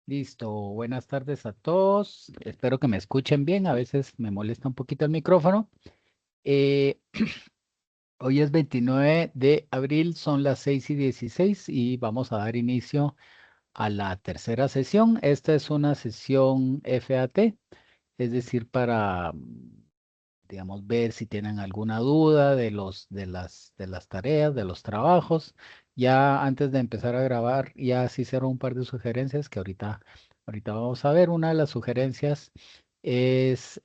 Listo, buenas tardes a todos. Espero que me escuchen bien. A veces me molesta un poquito el micrófono. Eh, Hoy es 29 de abril, son las 6:16 y vamos a dar inicio a la tercera sesión. Esta es una sesión FAT, es decir, para, digamos, ver si tienen alguna duda de las tareas, de los trabajos. Ya antes de empezar a grabar, ya sí hicieron un par de sugerencias que ahorita vamos a ver. Una de las sugerencias es,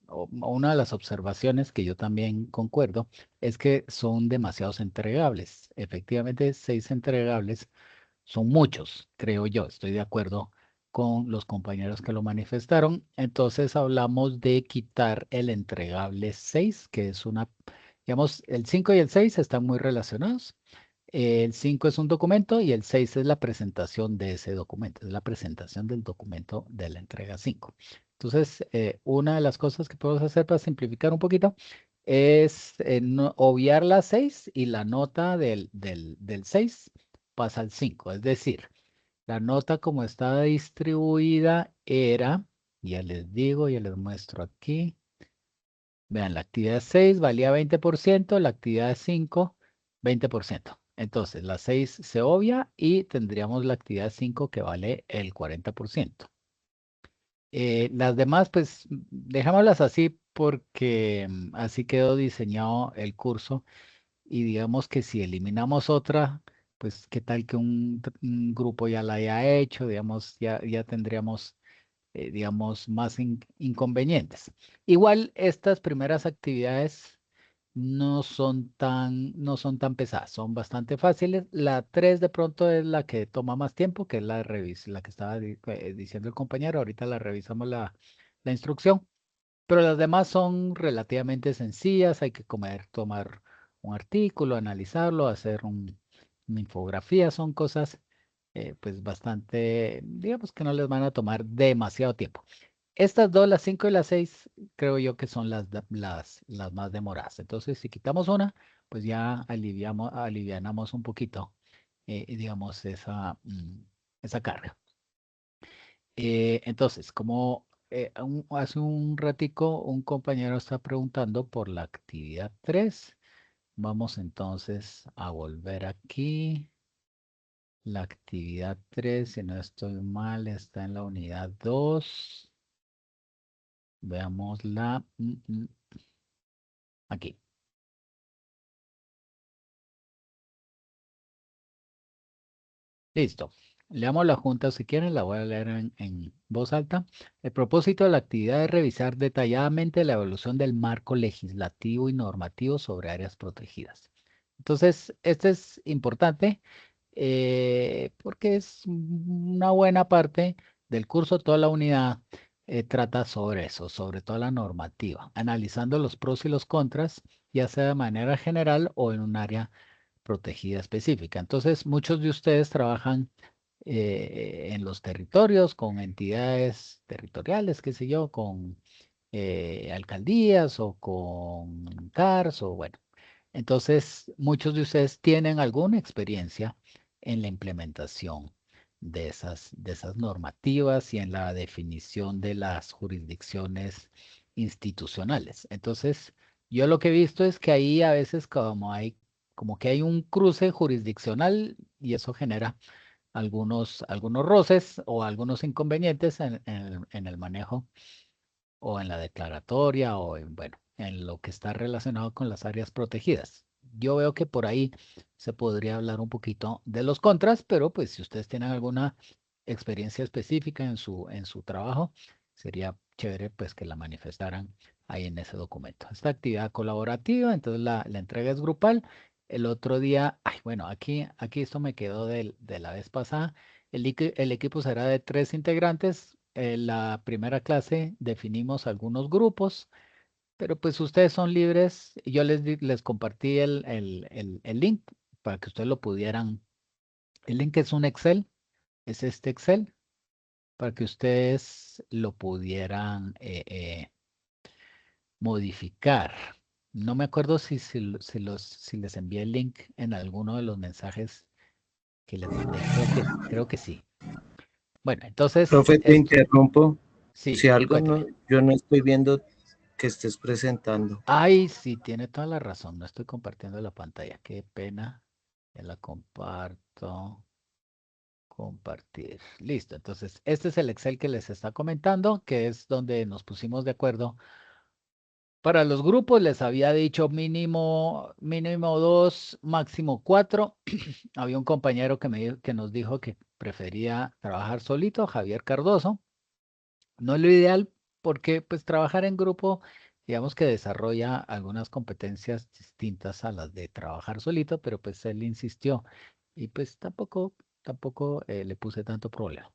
o una de las observaciones que yo también concuerdo, es que son demasiados entregables. Efectivamente, 6 entregables son muchos, creo yo, estoy de acuerdo con los compañeros que lo manifestaron. Entonces hablamos de quitar el entregable 6, que es digamos, el 5 y el 6 están muy relacionados. El 5 es un documento y el 6 es la presentación de ese documento, es la presentación del documento de la entrega 5. Entonces, una de las cosas que podemos hacer para simplificar un poquito es obviar la 6 y la nota del 6 pasa al 5. Es decir, la nota como estaba distribuida era, ya les digo, ya les muestro aquí. Vean, la actividad 6 valía 20%, la actividad 5, 20%. Entonces, la 6 se obvia y tendríamos la actividad 5 que vale el 40%. Las demás, pues, dejémoslas así porque así quedó diseñado el curso. Y digamos que si eliminamos otra, pues qué tal que un grupo ya la haya hecho, digamos, ya tendríamos, digamos, más inconvenientes. Igual estas primeras actividades no son tan pesadas, son bastante fáciles. La 3 de pronto es la que toma más tiempo, que es la que estaba diciendo el compañero. Ahorita la revisamos la instrucción. Pero las demás son relativamente sencillas, hay que tomar un artículo, analizarlo, hacer una infografía, son cosas pues bastante, digamos que no les van a tomar demasiado tiempo. Estas dos, las 5 y las 6, creo yo que son las más demoradas. Entonces, si quitamos una, pues ya alivianamos un poquito, digamos, esa carga. Entonces, como hace un ratico un compañero está preguntando por la actividad 3, vamos entonces a volver aquí. La actividad 3, si no estoy mal, está en la unidad 2. Veámosla. Aquí. Listo. Leamos la junta si quieren, la voy a leer en voz alta. El propósito de la actividad es revisar detalladamente la evolución del marco legislativo y normativo sobre áreas protegidas. Entonces, este es importante porque es una buena parte del curso, toda la unidad trata sobre eso, sobre toda la normativa, analizando los pros y los contras, ya sea de manera general o en un área protegida específica. Entonces, muchos de ustedes trabajan en los territorios con entidades territoriales, qué sé yo, con alcaldías o con CARS o bueno. Entonces, muchos de ustedes tienen alguna experiencia en la implementación de esas normativas y en la definición de las jurisdicciones institucionales. Entonces, yo lo que he visto es que ahí a veces como que hay un cruce jurisdiccional y eso genera algunos roces o algunos inconvenientes en el manejo o en la declaratoria o bueno, en lo que está relacionado con las áreas protegidas. Yo veo que por ahí se podría hablar un poquito de los contras, pero pues si ustedes tienen alguna experiencia específica en su trabajo, sería chévere pues que la manifestaran ahí en ese documento. Esta actividad colaborativa, entonces la entrega es grupal. El otro día, ay, bueno, aquí esto me quedó de la vez pasada. El equipo será de 3 integrantes. En la primera clase definimos algunos grupos, pero pues ustedes son libres. Yo les compartí el link para que ustedes lo pudieran. El link es un Excel, es este Excel, para que ustedes lo pudieran modificar. No me acuerdo si les envié el link en alguno de los mensajes que les mandé. Creo que sí. Bueno, entonces, Profe, te interrumpo. sí, Si algo cuénteme. no, yo no estoy viendo que estés presentando. Ay, sí, tiene toda la razón. No estoy compartiendo la pantalla. Qué pena. Ya la comparto. Compartir. Listo. Entonces, este es el Excel que les está comentando, que es donde nos pusimos de acuerdo. Para los grupos les había dicho mínimo dos, máximo cuatro. Había un compañero que nos dijo que prefería trabajar solito, Javier Cardoso. No es lo ideal porque pues trabajar en grupo, digamos que desarrolla algunas competencias distintas a las de trabajar solito, pero pues él insistió y pues tampoco le puse tanto problema.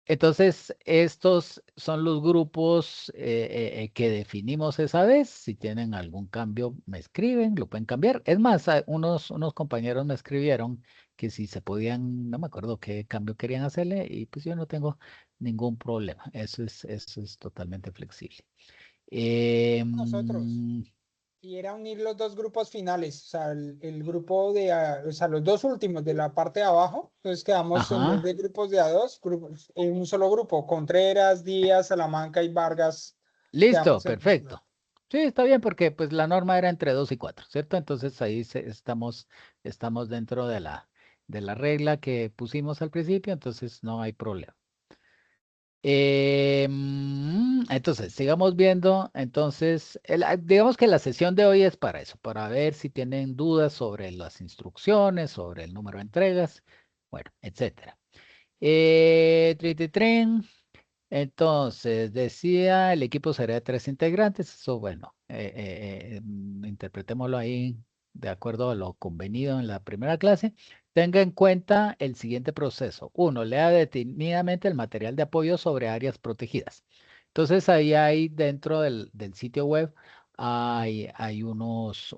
Entonces, estos son los grupos que definimos esa vez. Si tienen algún cambio, me escriben, lo pueden cambiar. Es más, unos compañeros me escribieron que si se podían, no me acuerdo qué cambio querían hacerle, y pues yo no tengo ningún problema. Eso es totalmente flexible. Nosotros. Em, Y era unir los dos grupos finales, o sea, el grupo de, o sea, los dos últimos de la parte de abajo. Entonces quedamos en vez ajá, de grupos de a dos, grupos, en un solo grupo. Contreras, Díaz, Salamanca y Vargas. listo, Quedamos en un solo. perfecto. Sí, está bien porque pues la norma era entre 2 y 4, ¿cierto? Entonces ahí estamos dentro de la regla que pusimos al principio, entonces no hay problema. Entonces, sigamos viendo. Entonces, digamos que la sesión de hoy es para eso, para ver si tienen dudas sobre las instrucciones, sobre el número de entregas, bueno, etcétera. Tren. Entonces, decía, el equipo sería de 3 integrantes. Eso, bueno, interpretémoslo ahí de acuerdo a lo convenido en la primera clase. Tenga en cuenta el siguiente proceso. Uno, lea detenidamente el material de apoyo sobre áreas protegidas. Entonces, ahí hay dentro del sitio web, hay unos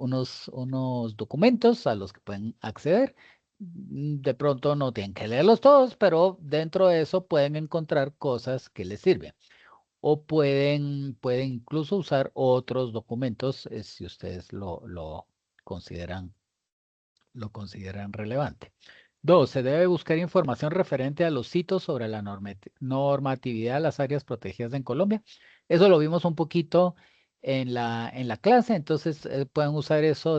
documentos a los que pueden acceder. De pronto no tienen que leerlos todos, pero dentro de eso pueden encontrar cosas que les sirven. O pueden incluso usar otros documentos si ustedes consideran, lo consideran relevante. Dos, se debe buscar información referente a los sitios sobre la normatividad de las áreas protegidas en Colombia. Eso lo vimos un poquito en la clase, entonces pueden usar eso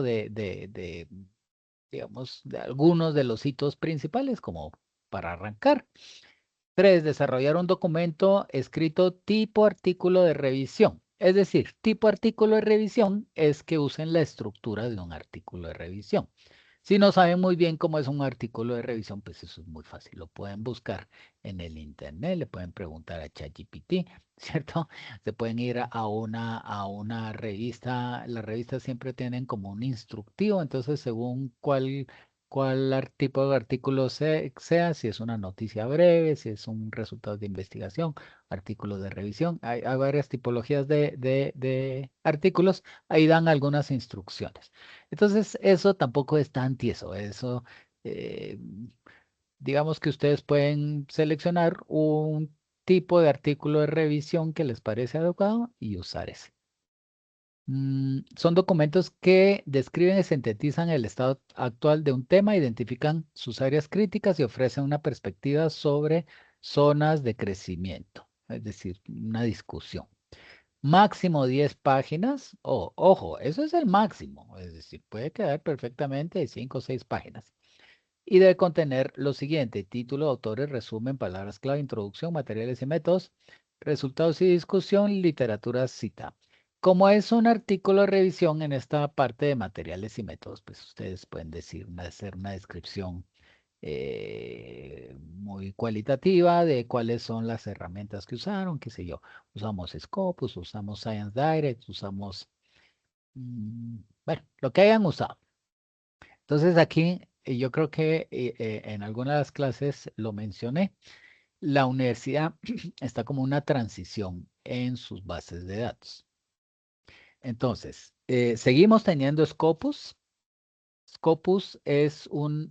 digamos, de algunos de los hitos principales como para arrancar. Tres, desarrollar un documento escrito tipo artículo de revisión. Es decir, tipo artículo de revisión es que usen la estructura de un artículo de revisión. Si no saben muy bien cómo es un artículo de revisión, pues eso es muy fácil. Lo pueden buscar en el internet, le pueden preguntar a ChatGPT, ¿cierto? Se pueden ir a una revista. Las revistas siempre tienen como un instructivo, entonces según cuál tipo de artículo sea, si es una noticia breve, si es un resultado de investigación, artículos de revisión. Hay varias tipologías de artículos. Ahí dan algunas instrucciones. Entonces, eso tampoco es tan tieso. Eso, eh, digamos que ustedes pueden seleccionar un tipo de artículo de revisión que les parece adecuado y usar ese. Son documentos que describen y sintetizan el estado actual de un tema, identifican sus áreas críticas y ofrecen una perspectiva sobre zonas de crecimiento, es decir, una discusión. Máximo 10 páginas. Ojo, eso es el máximo. Es decir, puede quedar perfectamente de 5 o 6 páginas. Y debe contener lo siguiente: título, autores, resumen, palabras clave, introducción, materiales y métodos, resultados y discusión, literatura cita. Como es un artículo de revisión en esta parte de materiales y métodos, pues ustedes pueden hacer una descripción muy cualitativa de cuáles son las herramientas que usaron, qué sé yo. Usamos Scopus, usamos Science Direct, usamos, bueno, lo que hayan usado. Entonces aquí yo creo que en algunas de las clases lo mencioné. La universidad está como una transición en sus bases de datos. Entonces, seguimos teniendo Scopus. Scopus es una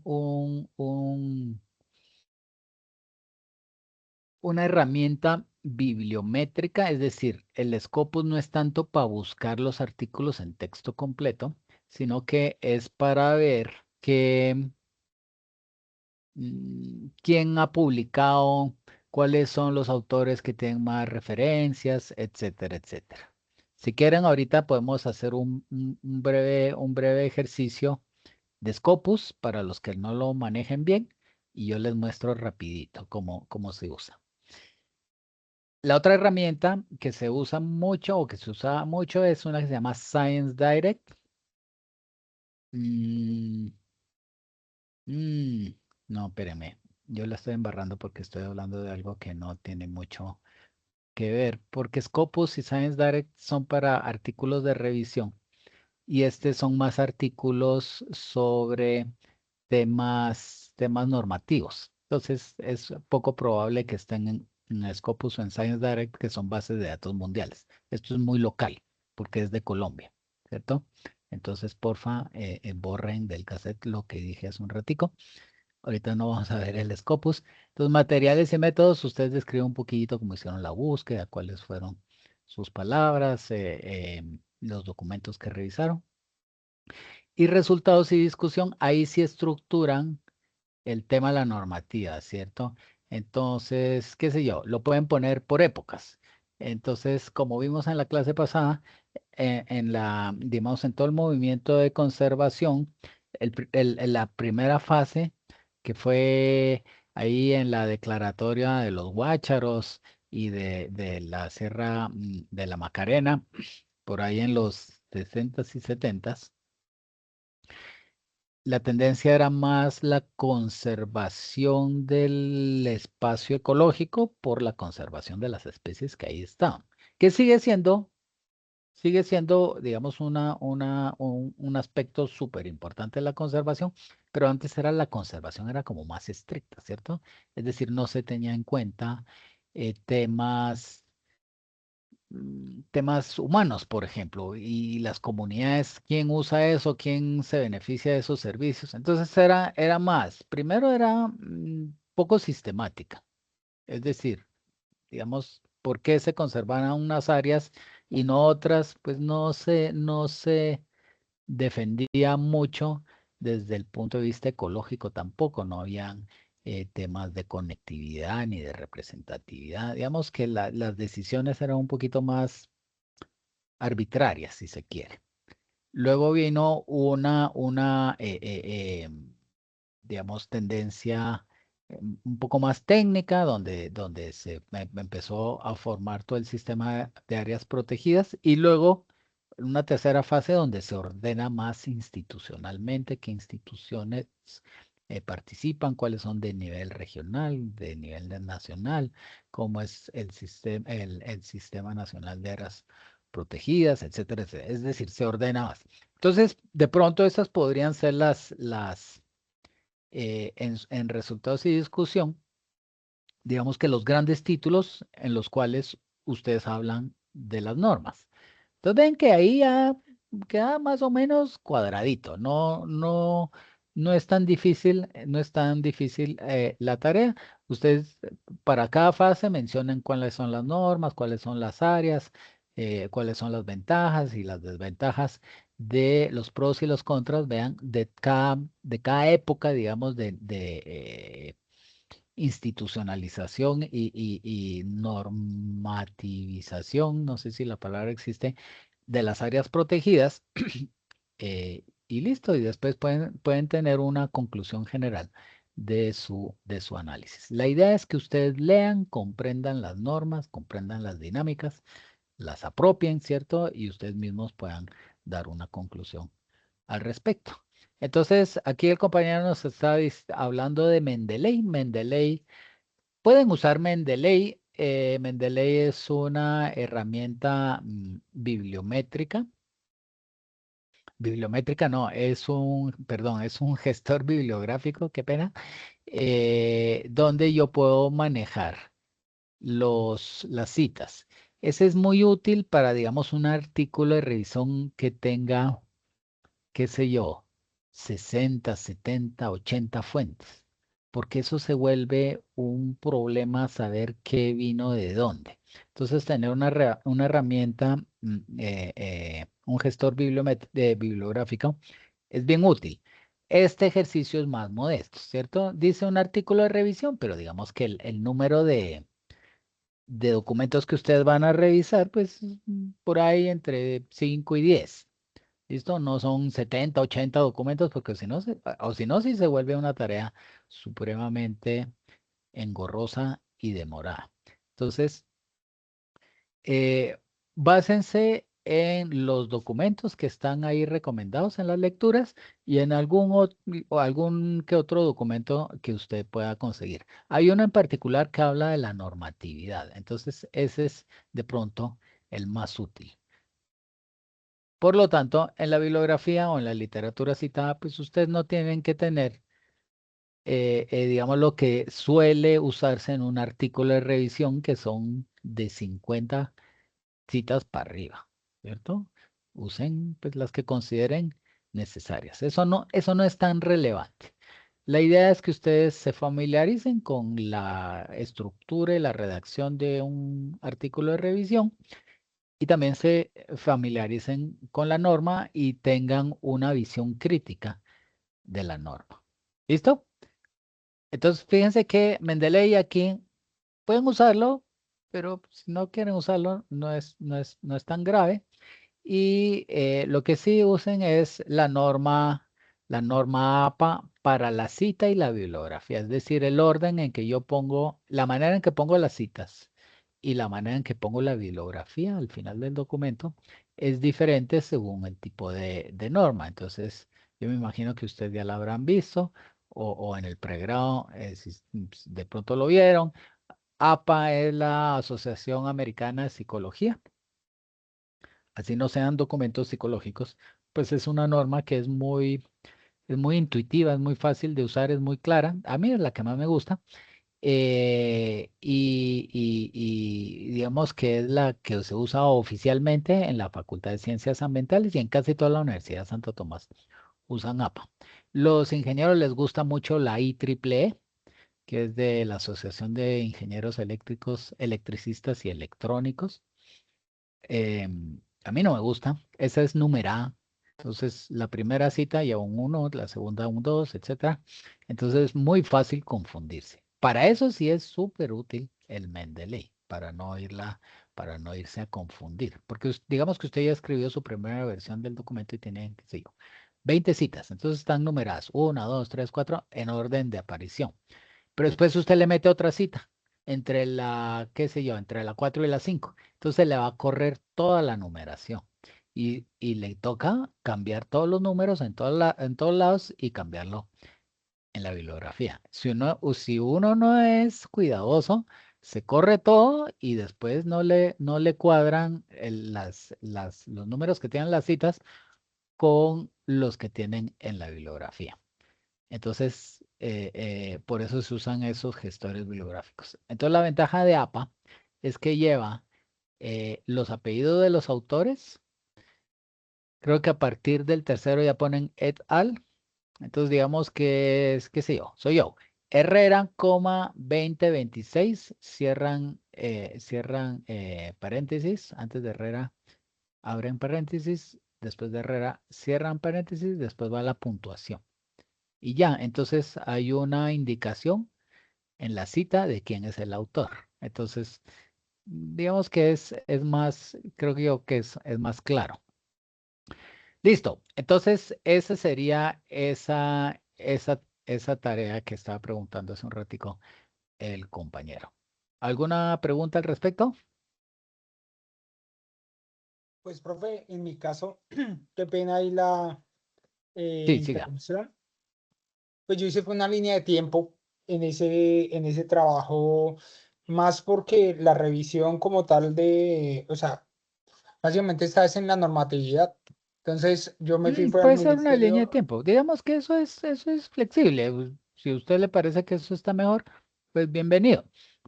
herramienta bibliométrica, es decir, el Scopus no es tanto para buscar los artículos en texto completo, sino que es para ver quién ha publicado, cuáles son los autores que tienen más referencias, etcétera, etcétera. Si quieren, ahorita podemos hacer un breve ejercicio de Scopus para los que no lo manejen bien y yo les muestro rapidito cómo se usa. La otra herramienta que se usa mucho o que se usa mucho es una que se llama Science Direct. No, espéreme. Yo la estoy embarrando porque estoy hablando de algo que no tiene mucho que ver, porque Scopus y Science Direct son para artículos de revisión y son más artículos sobre temas normativos. Entonces, es poco probable que estén en Scopus o en Science Direct, que son bases de datos mundiales. Esto es muy local, porque es de Colombia, ¿cierto? Entonces, porfa, borren del cassette lo que dije hace un ratico. Ahorita no vamos a ver el Scopus. Entonces, materiales y métodos, ustedes describen un poquito cómo hicieron la búsqueda, cuáles fueron sus palabras, los documentos que revisaron. Y resultados y discusión, ahí sí estructuran el tema de la normativa, ¿cierto? Entonces, qué sé yo, lo pueden poner por épocas. Entonces, como vimos en la clase pasada, digamos, en todo el movimiento de conservación, en la primera fase, que fue ahí en la declaratoria de los Guácharos y de la Sierra de la Macarena, por ahí en los 60s y 70s, la tendencia era más la conservación del espacio ecológico por la conservación de las especies que ahí estaban, que sigue siendo, digamos, un aspecto súper importante de la conservación, pero antes la conservación era como más estricta, ¿cierto? Es decir, no se tenía en cuenta temas humanos, por ejemplo, y las comunidades, quién usa eso, quién se beneficia de esos servicios. Entonces era más, primero era poco sistemática, es decir, digamos, ¿por qué se conservaban unas áreas y no otras? Pues no se defendía mucho desde el punto de vista ecológico tampoco, no habían temas de conectividad ni de representatividad. Digamos que las decisiones eran un poquito más arbitrarias, si se quiere. Luego vino digamos, tendencia un poco más técnica, donde se empezó a formar todo el sistema de áreas protegidas y luego una tercera fase donde se ordena más institucionalmente qué instituciones participan, cuáles son de nivel regional, de nivel nacional, cómo es el sistema nacional de áreas protegidas, etcétera, etcétera. Es decir, se ordena más. Entonces, de pronto esas podrían ser en resultados y discusión, digamos que los grandes títulos en los cuales ustedes hablan de las normas. Entonces ven que ahí ya queda más o menos cuadradito, no es tan difícil, la tarea. Ustedes para cada fase mencionan cuáles son las normas, cuáles son las áreas, cuáles son las ventajas y las desventajas de los pros y los contras, vean, de cada época, digamos, de institucionalización y normativización, no sé si la palabra existe, de las áreas protegidas, y listo, y después pueden tener una conclusión general de su análisis. La idea es que ustedes lean, comprendan las normas, comprendan las dinámicas, las apropien, ¿cierto? Y ustedes mismos puedan dar una conclusión al respecto. Entonces, aquí el compañero nos está hablando de Mendeley. Pueden usar Mendeley. Mendeley es una herramienta bibliométrica. Bibliométrica no, perdón, es un gestor bibliográfico, qué pena, donde yo puedo manejar las citas. Ese es muy útil para, digamos, un artículo de revisión que tenga, qué sé yo, 60, 70, 80 fuentes, porque eso se vuelve un problema saber qué vino de dónde. Entonces, tener una herramienta, un gestor bibliográfico es bien útil. este ejercicio es más modesto, ¿cierto? Dice un artículo de revisión, pero digamos que el número de documentos que ustedes van a revisar, pues por ahí entre 5 y 10. ¿Listo? No son 70, 80 documentos, porque si no, o si no, sí se vuelve una tarea supremamente engorrosa y demorada. Entonces, básense en los documentos que están ahí recomendados en las lecturas y en algún que otro documento que usted pueda conseguir. Hay uno en particular que habla de la normatividad, entonces ese es de pronto el más útil. Por lo tanto, en la bibliografía o en la literatura citada, pues ustedes no tienen que tener, digamos, lo que suele usarse en un artículo de revisión, que son de 50 citas para arriba, ¿cierto? Usen pues las que consideren necesarias. Eso no es tan relevante. La idea es que ustedes se familiaricen con la estructura y la redacción de un artículo de revisión y también se familiaricen con la norma y tengan una visión crítica de la norma. ¿Listo? Entonces, fíjense que Mendeley aquí pueden usarlo, pero si no quieren usarlo, no es tan grave. Y lo que sí usen es la norma APA para la cita y la bibliografía, es decir, el orden en que yo pongo, la manera en que pongo las citas y la manera en que pongo la bibliografía al final del documento es diferente según el tipo de norma. Entonces, yo me imagino que ustedes ya la habrán visto o en el pregrado, si de pronto lo vieron. APA es la Asociación Americana de Psicología. Así no sean documentos psicológicos, pues es una norma que es muy intuitiva, es muy fácil de usar, es muy clara. A mí es la que más me gusta. Y digamos que es la que se usa oficialmente en la Facultad de Ciencias Ambientales y en casi toda la Universidad de Santo Tomás usan APA. Los ingenieros les gusta mucho la IEEE, que es de la Asociación de Ingenieros Eléctricos, Electricistas y Electrónicos. A mí no me gusta. Esa es numerada. Entonces, la primera cita lleva un 1, la segunda un 2, etcétera. Entonces, es muy fácil confundirse. Para eso sí es súper útil el Mendeley, para no irse a confundir. Porque digamos que usted ya escribió su primera versión del documento y tiene, qué sé yo, 20 citas. Entonces están numeradas 1, 2, 3, 4 en orden de aparición. Pero después usted le mete otra cita entre qué sé yo, entre la 4 y la 5. Entonces le va a correr toda la numeración. Y le toca cambiar todos los números en todos lados y cambiarlo en la bibliografía. Si uno no es cuidadoso, se corre todo y después no le cuadran los números que tienen las citas con los que tienen en la bibliografía. Entonces, por eso se usan esos gestores bibliográficos. Entonces, la ventaja de APA es que lleva los apellidos de los autores. Creo que a partir del tercero ya ponen et al. Entonces, digamos que es, qué sé yo, soy yo. Herrera, 2026, cierran paréntesis. Antes de Herrera, abren paréntesis. Después de Herrera, cierran paréntesis. Después va la puntuación. Y ya, entonces hay una indicación en la cita de quién es el autor. Entonces, digamos que es más, creo que yo que es más claro. Listo. Entonces, esa sería esa tarea que estaba preguntando hace un ratico el compañero. ¿Alguna pregunta al respecto? Pues, profe, en mi caso, qué pena ahí la Sí, siga. interrupción. Pues yo hice fue una línea de tiempo en ese trabajo, más porque la revisión como tal o sea, básicamente esta es en la normatividad. Entonces yo me fui fue al Puede ser una línea de ministerio. tiempo. Digamos que eso es flexible. Si a usted le parece que eso está mejor, pues bienvenido.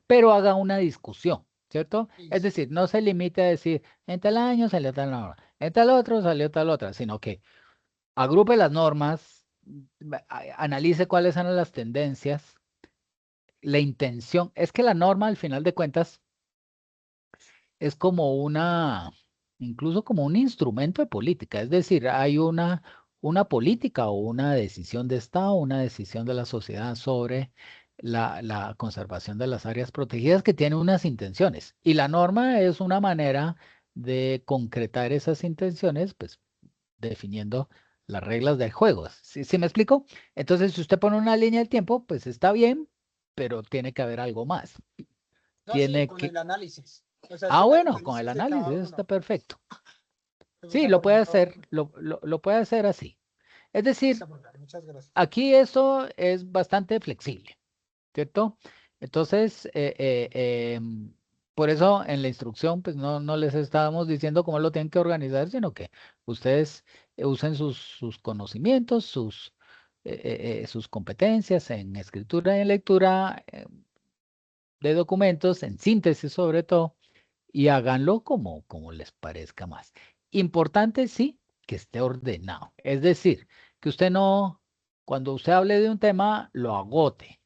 Pero haga una discusión, ¿cierto? Es Listo. decir, no se limite a decir, en tal año salió tal norma, en tal otro salió tal otra, sino que agrupe las normas, analice cuáles son las tendencias, la intención. Es que la norma, al final de cuentas, es como incluso como un instrumento de política. Es decir, hay una política o una decisión de Estado, una decisión de la sociedad sobre la conservación de las áreas protegidas que tiene unas intenciones. Y la norma es una manera de concretar esas intenciones, pues definiendo las reglas del juego. ¿Sí me explico? Entonces, si usted pone una línea del tiempo, pues está bien, pero tiene que haber algo más. No, sí, Tiene con que... el análisis. O sea, es Ah, con el bueno, con el análisis de análisis cada está uno. perfecto. Pues, o Sí, sea, lo por puede ejemplo, hacer, lo puede hacer así. Es decir, muchas gracias. aquí eso es bastante flexible, ¿cierto? Entonces, por eso en la instrucción, pues no les estábamos diciendo cómo lo tienen que organizar, sino que ustedes usen sus conocimientos, sus competencias en escritura y en lectura de documentos, en síntesis sobre todo, y háganlo como les parezca más. Importante, sí, que esté ordenado. Es decir, que usted no, cuando usted hable de un tema, lo agote,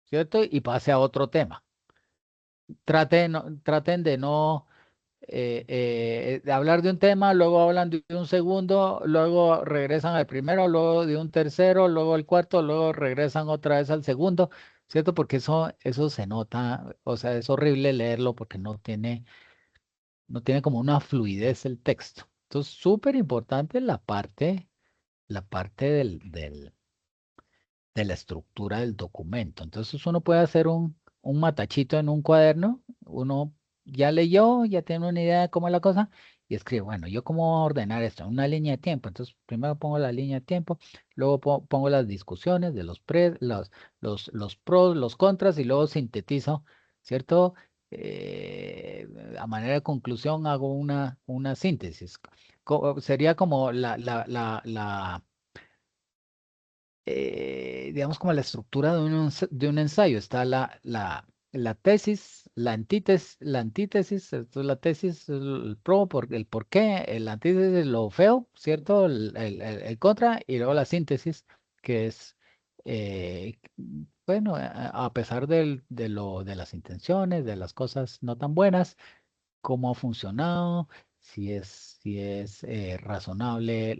¿cierto? Y pase a otro tema. Traten de no de hablar de un tema, luego hablan de un segundo, luego regresan al primero, luego de un tercero, luego al cuarto, luego regresan otra vez al segundo, ¿cierto? Porque eso se nota, o sea, es horrible leerlo porque no tiene como una fluidez el texto. Entonces, súper importante la parte de la estructura del documento. Entonces, uno puede hacer un matachito en un cuaderno, uno ya leyó, ya tiene una idea de cómo es la cosa, y escribe, bueno, ¿yo cómo voy a ordenar esto? Una línea de tiempo. Entonces, primero pongo la línea de tiempo, luego pongo las discusiones de los pros, los contras, y luego sintetizo, ¿cierto? A manera de conclusión hago una síntesis. Sería como digamos, como la estructura de un ensayo. Está la tesis, la antítesis, esto es la tesis, el pro, el por qué, la antítesis es lo feo, ¿cierto? El contra, y luego la síntesis, que es, bueno, a pesar de las intenciones, de las cosas no tan buenas, cómo ha funcionado, si es razonable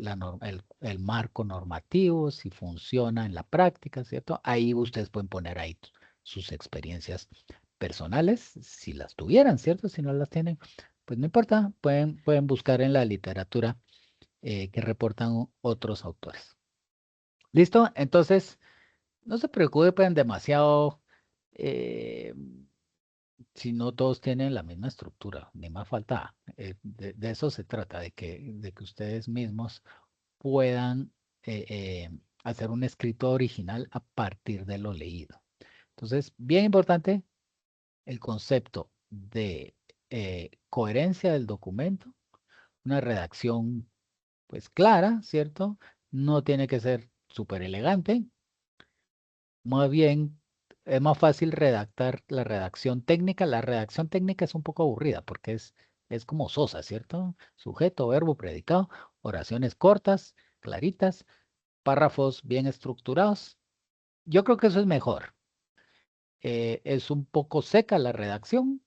el marco normativo, si funciona en la práctica, ¿cierto? Ahí ustedes pueden poner ahí sus experiencias personales, si las tuvieran, ¿cierto? Si no las tienen, pues no importa, pueden buscar en la literatura que reportan otros autores. ¿Listo? Entonces, no se preocupen demasiado. eh, si no todos tienen la misma estructura, ni más falta. De eso se trata, de que ustedes mismos puedan hacer un escrito original a partir de lo leído. Entonces, bien importante el concepto de coherencia del documento, una redacción pues clara, ¿cierto? No tiene que ser súper elegante, más bien, es más fácil redactar la redacción técnica. La redacción técnica es un poco aburrida porque es como sosa, ¿cierto? Sujeto, verbo, predicado, oraciones cortas, claritas, párrafos bien estructurados. Yo creo que eso es mejor. Es un poco seca la redacción,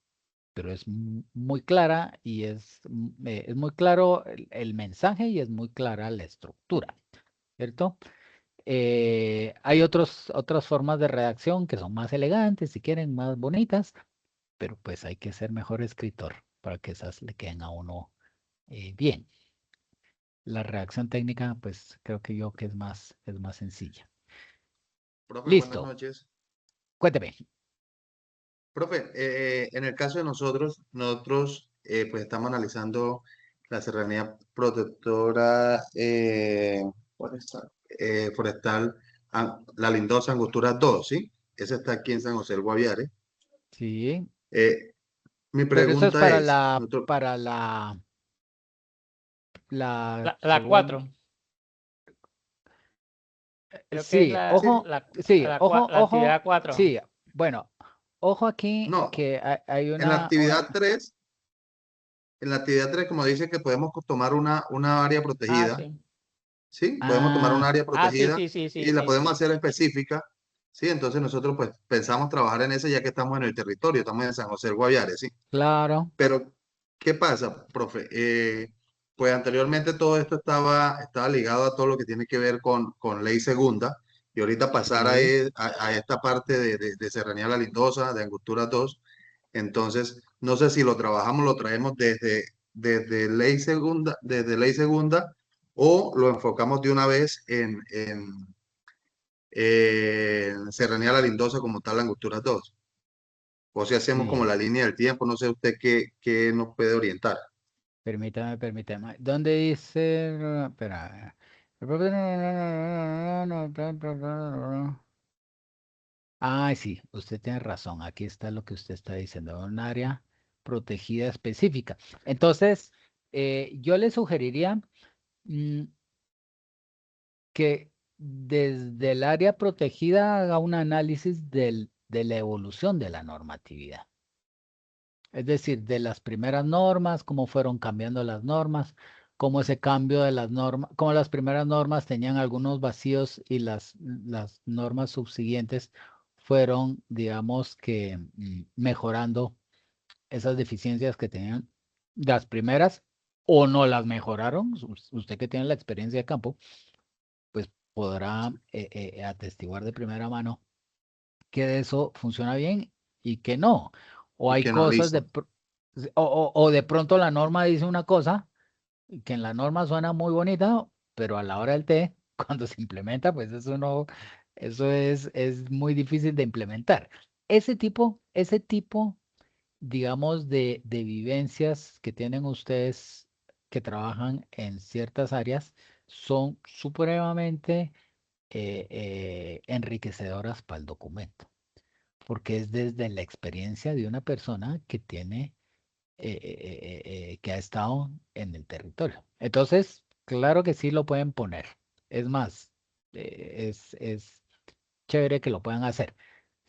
pero es muy clara y es muy claro el mensaje y es muy clara la estructura, ¿cierto? Hay otras formas de redacción que son más elegantes, si quieren, más bonitas, pero pues hay que ser mejor escritor para que esas le queden a uno bien. La redacción técnica, pues creo que yo que es más sencilla. Profe, buenas Listo, noches. cuénteme. Profe, en el caso de nosotros pues estamos analizando la serranía protectora forestal, la Lindosa Angostura 2, ¿sí? Esa está aquí en San José del Guaviare. Sí, Eh, Mi pero eso es pregunta para es, la, nosotros, para la La 4, creo que es sí, la, sí, ojo, la, sí, la, ojo, la ojo, actividad 4. sí, bueno, ojo aquí no, que hay en la una, actividad 3, como dice que podemos tomar una área Ah, protegida, sí. ¿sí? Podemos tomar un ah, área Ah, sí, protegida sí, sí, sí, y la sí, podemos sí, hacer sí. específica, ¿sí? Entonces nosotros pues pensamos trabajar en ese ya que estamos en el territorio, estamos en San José del Guaviare, ¿sí? claro. Pero, ¿qué pasa, profe? Pues anteriormente todo esto estaba ligado a todo lo que tiene que ver con ley segunda, y ahorita pasar Sí. a esta parte de Serranía La Lindosa, de Angostura 2. Entonces, no sé si lo trabajamos, lo traemos desde ley segunda, o lo enfocamos de una vez en Serranía La Lindosa como tal, Angostura 2. O si hacemos como Sí. la línea del tiempo, no sé usted qué nos puede orientar. Permítame. ¿Dónde dice? Espera. Ah, sí, usted tiene razón. Aquí está lo que usted está diciendo, un área protegida específica. Entonces, yo le sugeriría mm, que desde el área protegida haga un análisis de la evolución de la normatividad. Es decir, de las primeras normas, cómo fueron cambiando las normas, cómo ese cambio de las normas, cómo las primeras normas tenían algunos vacíos y las normas subsiguientes fueron, digamos que, mejorando esas deficiencias que tenían las primeras o no las mejoraron. Usted que tiene la experiencia de campo, pues podrá atestiguar de primera mano que eso funciona bien y que no. O Y hay que no, cosas listo. o de pronto la norma dice una cosa que en la norma suena muy bonita, pero a la hora del té, cuando se implementa, pues eso no, eso es muy difícil de implementar. Ese tipo, digamos, de vivencias que tienen ustedes que trabajan en ciertas áreas son supremamente enriquecedoras para el documento, porque es desde la experiencia de una persona que tiene, que ha estado en el territorio. Entonces, claro que sí lo pueden poner. Es más, es chévere que lo puedan hacer.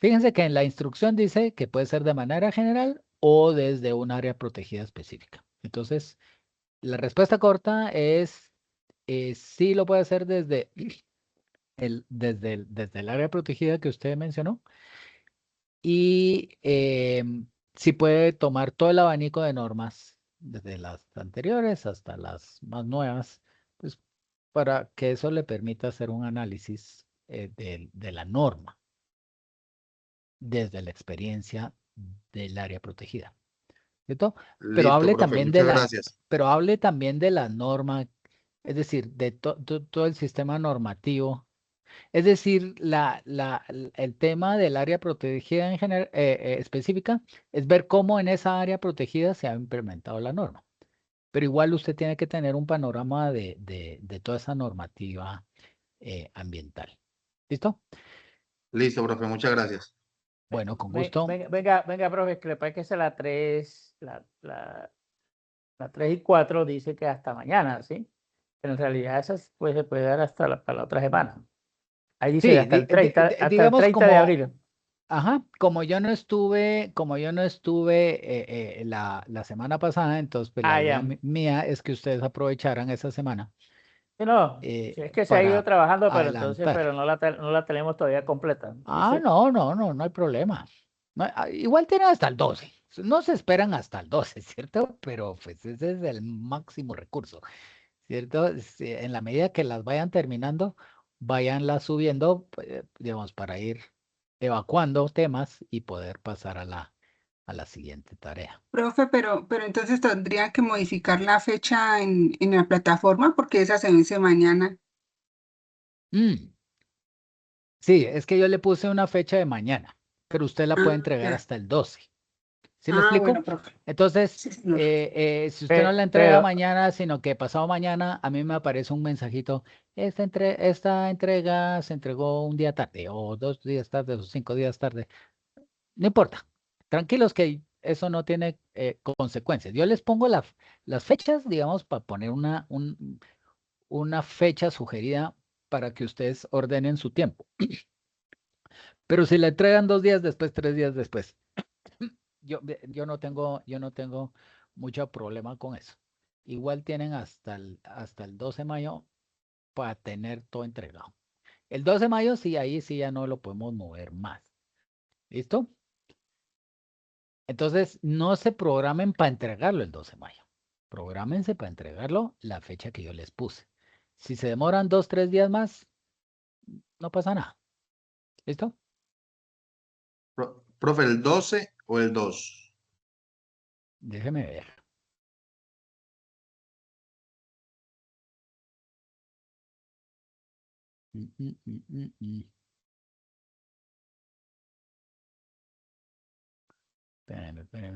Fíjense que en la instrucción dice que puede ser de manera general o desde un área protegida específica. Entonces, la respuesta corta es sí lo puede hacer desde el área protegida que usted mencionó. Y sí puede tomar todo el abanico de normas, desde las anteriores hasta las más nuevas, pues para que eso le permita hacer un análisis de la norma desde la experiencia del área protegida, ¿cierto? Pero Listo, hable profe, también muchas gracias. pero hable también de la norma, es decir, de todo el sistema normativo. Es decir, el tema del área protegida específica es ver cómo en esa área protegida se ha implementado la norma. Pero igual usted tiene que tener un panorama de toda esa normativa ambiental. ¿Listo? Listo, profe, muchas gracias. Bueno, con gusto. Venga, profe, que le parece que es la 3, la 3 y 4 dice que hasta mañana, ¿sí? Pero en realidad esas pues, se puede dar hasta para la otra semana. Ahí dice Sí, hasta el 30, hasta el digamos 30 de como, abril. ajá, como yo no estuve la semana pasada, entonces pues la Ah, idea ya. mía es que ustedes aprovecharan esa semana Sí, no, si es que se ha ido para trabajando, pero entonces, adelantar. pero no la tenemos todavía completa. Ah, Dice, no hay problema. Igual tienen hasta el 12. No se esperan hasta el 12, ¿cierto? Pero pues ese es el máximo recurso, ¿cierto? En la medida que las vayan terminando, vayanlas subiendo, pues, digamos, para ir evacuando temas y poder pasar a la siguiente tarea. Profe, pero entonces tendría que modificar la fecha en la plataforma porque esa se vence mañana. Mm, sí, es que yo le puse una fecha de mañana, pero usted la puede Ah, entregar ya. hasta el 12. ¿Sí me Ah, bueno, explico? profe. Entonces, Sí, señor. si usted no la entrega pero, mañana, sino que pasado mañana, a mí me aparece un mensajito, esta entrega se entregó un día tarde, o 2 días tarde, o 5 días tarde. No importa, tranquilos que eso no tiene consecuencias. Yo les pongo las fechas, digamos, para poner una fecha sugerida para que ustedes ordenen su tiempo. Pero si la entregan 2 días después, 3 días después, yo no tengo mucho problema con eso. Igual tienen hasta el 12 de mayo para tener todo entregado. El 12 de mayo sí, ahí sí ya no lo podemos mover más. ¿Listo? Entonces, no se programen para entregarlo el 12 de mayo. Prográmense para entregarlo la fecha que yo les puse. Si se demoran 2, 3 días más, no pasa nada. ¿Listo? Profe, ¿el 12 o el 2? Déjeme ver.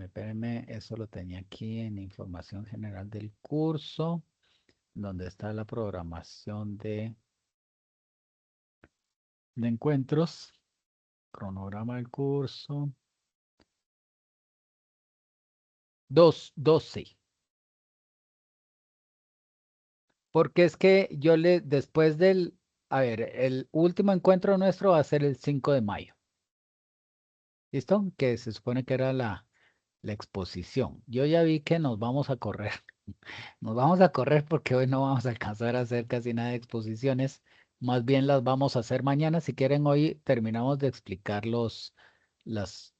Espérenme. Eso lo tenía aquí en información general del curso, donde está la programación de encuentros, cronograma del curso. 12. Porque es que después a ver, el último encuentro nuestro va a ser el 5 de mayo. ¿Listo? Que se supone que era la exposición. Yo ya vi que nos vamos a correr. Nos vamos a correr porque hoy no vamos a alcanzar a hacer casi nada de exposiciones. Más bien las vamos a hacer mañana. Si quieren, hoy terminamos de explicar las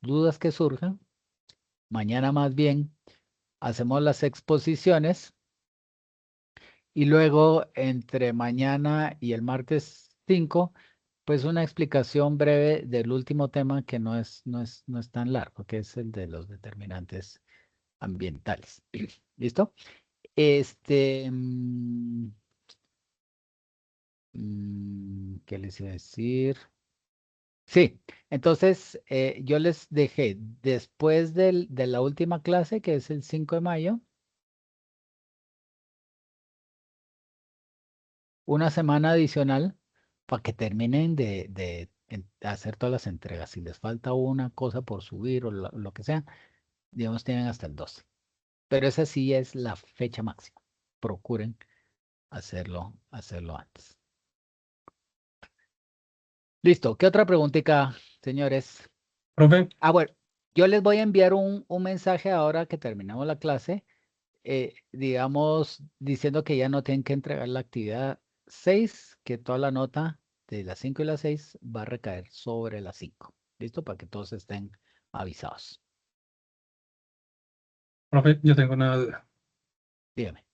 dudas que surjan. Mañana más bien hacemos las exposiciones y luego entre mañana y el martes 5, pues una explicación breve del último tema que no es tan largo, que es el de los determinantes ambientales. ¿Listo? ¿Qué les iba a decir? Sí, entonces yo les dejé después de la última clase, que es el 5 de mayo, una semana adicional para que terminen de hacer todas las entregas. Si les falta una cosa por subir o lo que sea, digamos, tienen hasta el 12. Pero esa sí es la fecha máxima. Procuren hacerlo antes. Listo. ¿Qué otra preguntita, señores? Profe, Bueno, yo les voy a enviar un mensaje ahora que terminamos la clase, digamos, diciendo que ya no tienen que entregar la actividad 6, que toda la nota de las 5 y las 6 va a recaer sobre las 5. ¿Listo? Para que todos estén avisados. profe, yo tengo una duda. Dígame.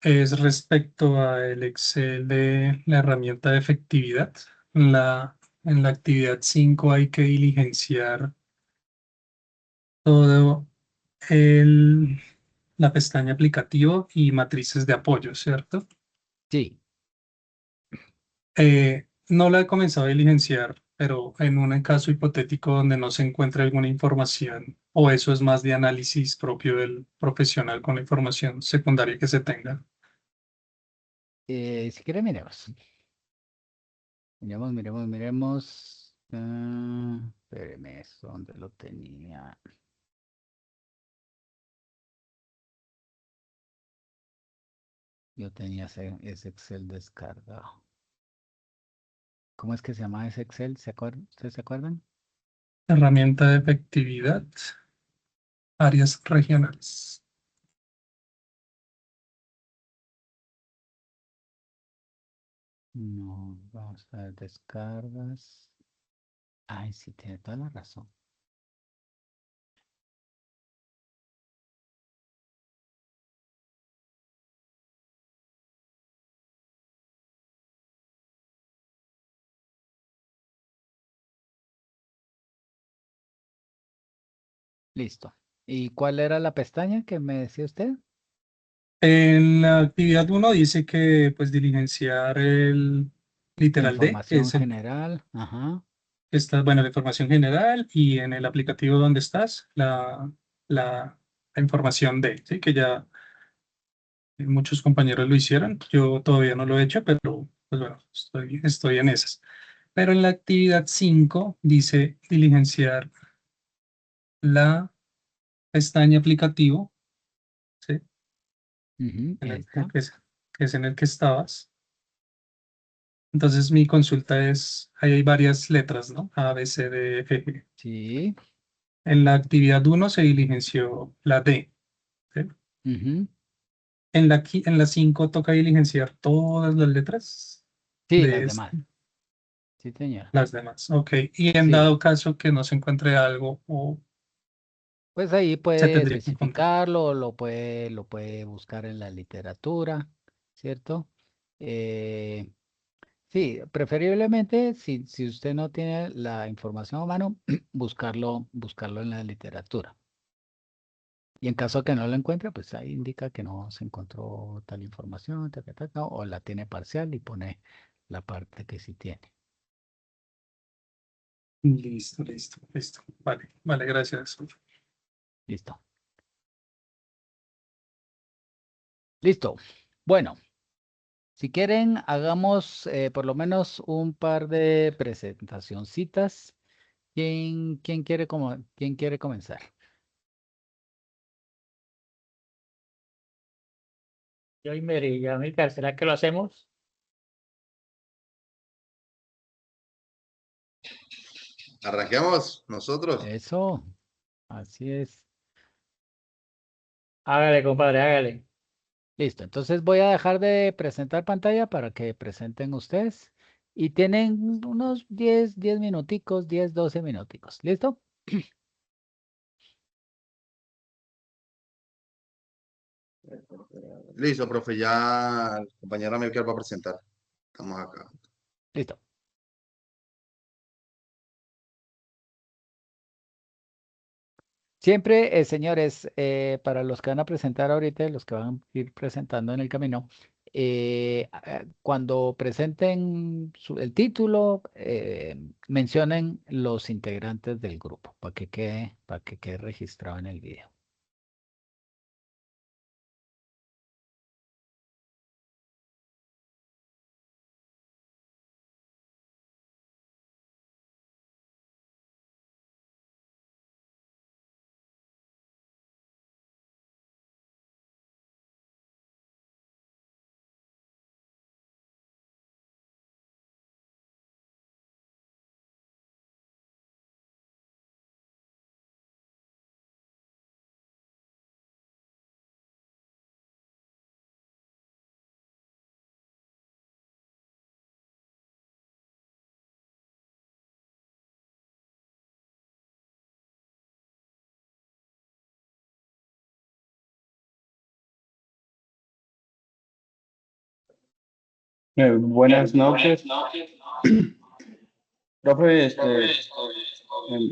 Es respecto al Excel de la herramienta de efectividad. En la actividad 5 hay que diligenciar todo la pestaña aplicativo y matrices de apoyo, ¿cierto? Sí. No la he comenzado a diligenciar, pero en un caso hipotético donde no se encuentre alguna información, o eso es más de análisis propio del profesional con la información secundaria que se tenga. Si quiere, miremos. Miremos. Espéreme, ¿dónde lo tenía? Yo tenía ese Excel descargado. ¿Cómo es que se llama ese Excel? ¿Ustedes se acuerdan? Herramienta de efectividad, áreas regionales. No, vamos a ver descargas. Ay, sí, tiene toda la razón. Listo. ¿Y cuál era la pestaña que me decía usted? En la actividad 1 dice que pues diligenciar el La literal D, que información es general. Ajá. bueno, la información general, y en el aplicativo donde estás, la información D, ¿sí? Que ya muchos compañeros lo hicieron. Yo todavía no lo he hecho, pero pues bueno, estoy en esas. Pero en la actividad 5 dice diligenciar la pestaña aplicativo, ¿sí? Ujú, En ahí el está. que es en el que estabas. Entonces mi consulta es, ahí hay varias letras, ¿no? A, B, C, D, F, G. Sí. En la actividad 1 se diligenció la D, ¿sí? Ujú. En la 5 toca diligenciar todas las letras Sí, las de demás. Sí, señora. las demás. Ok. Y en Sí. dado caso que no se encuentre algo o Pues ahí Se puede tendría que encontrar. especificarlo, lo puede buscar en la literatura, ¿cierto? Eh, sí, preferiblemente, si usted no tiene la información a mano, buscarlo en la literatura. Y en caso que no lo encuentre, pues ahí indica que no se encontró tal información, o la tiene parcial y pone la parte que sí tiene. Listo, listo, listo. Vale, vale, gracias. Listo. Listo. Bueno, si quieren, hagamos por lo menos un par de presentacioncitas. ¿Quién quiere comenzar? Yo y Mary, ya, Milcar, ¿será que lo hacemos? Arranquemos nosotros. Eso, así es. Hágale, compadre, hágale. Listo, entonces voy a dejar de presentar pantalla para que presenten ustedes. Y tienen unos 10 minuticos, 12 minuticos. ¿Listo? Listo, profe, ya el compañero Amilcar va a presentar. Estamos acá. Listo. Siempre, señores, para los que van a presentar ahorita, y los que van a ir presentando en el camino, cuando presenten el título, mencionen los integrantes del grupo para que quede registrado en el video. Buenas noches, profe. Em,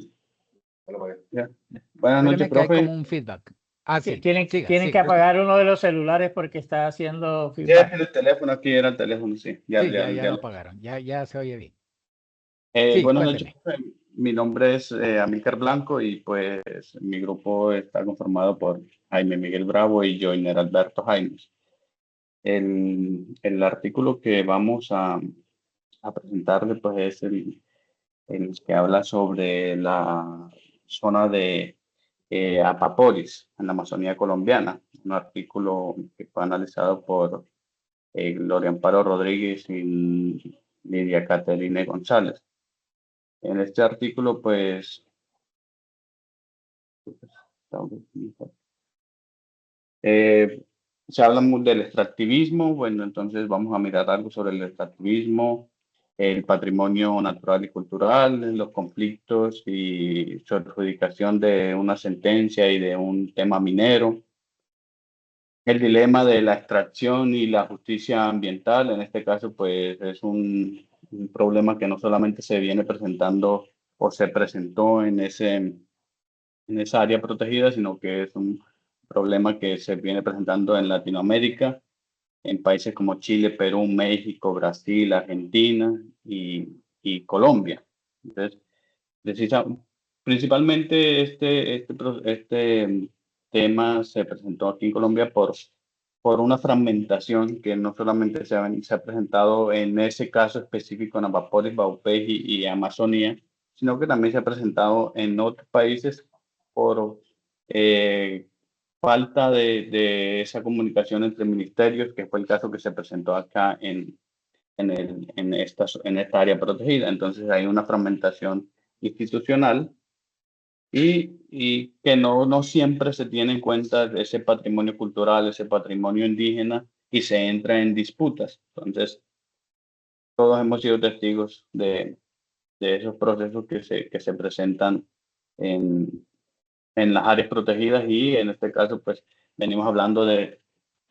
ya. Buenas noches, Espéreme que hay profe. como un feedback. Ah, sí. Tienen Siga, que siga. apagar uno de los celulares porque está haciendo Sí, feedback. el teléfono aquí era el teléfono, sí. Sí, ya lo apagaron. Ya se oye bien. Sí, Buenas noches, cuénteme. profe. Mi nombre es Amílcar Blanco y pues mi grupo está conformado por Jaime Miguel Bravo y Joiner Alberto Jaimes. El artículo que vamos a presentarle pues es el que habla sobre la zona de Apaporis, en la Amazonía colombiana, un artículo que fue analizado por Gloria Amparo Rodríguez y Lidia Caterine González. En este artículo, pues, se habla del extractivismo. Bueno, entonces vamos a mirar algo sobre el extractivismo, el patrimonio natural y cultural, los conflictos y su adjudicación de una sentencia y de un tema minero, el dilema de la extracción y la justicia ambiental. En este caso, pues es un problema que no solamente se viene presentando o se presentó en esa área protegida, sino que es un problema que se viene presentando en Latinoamérica, en países como Chile, Perú, México, Brasil, Argentina y Colombia. Entonces, principalmente este tema se presentó aquí en Colombia por una fragmentación que no solamente se ha presentado en ese caso específico en Amaporis, Baupés y Amazonía, sino que también se ha presentado en otros países por falta de esa comunicación entre ministerios, que fue el caso que se presentó acá en esta área protegida. Entonces hay una fragmentación institucional y que no siempre se tiene en cuenta ese patrimonio cultural, ese patrimonio indígena y se entra en disputas. Entonces, todos hemos sido testigos de esos procesos que se presentan en en las áreas protegidas, y en este caso pues venimos hablando de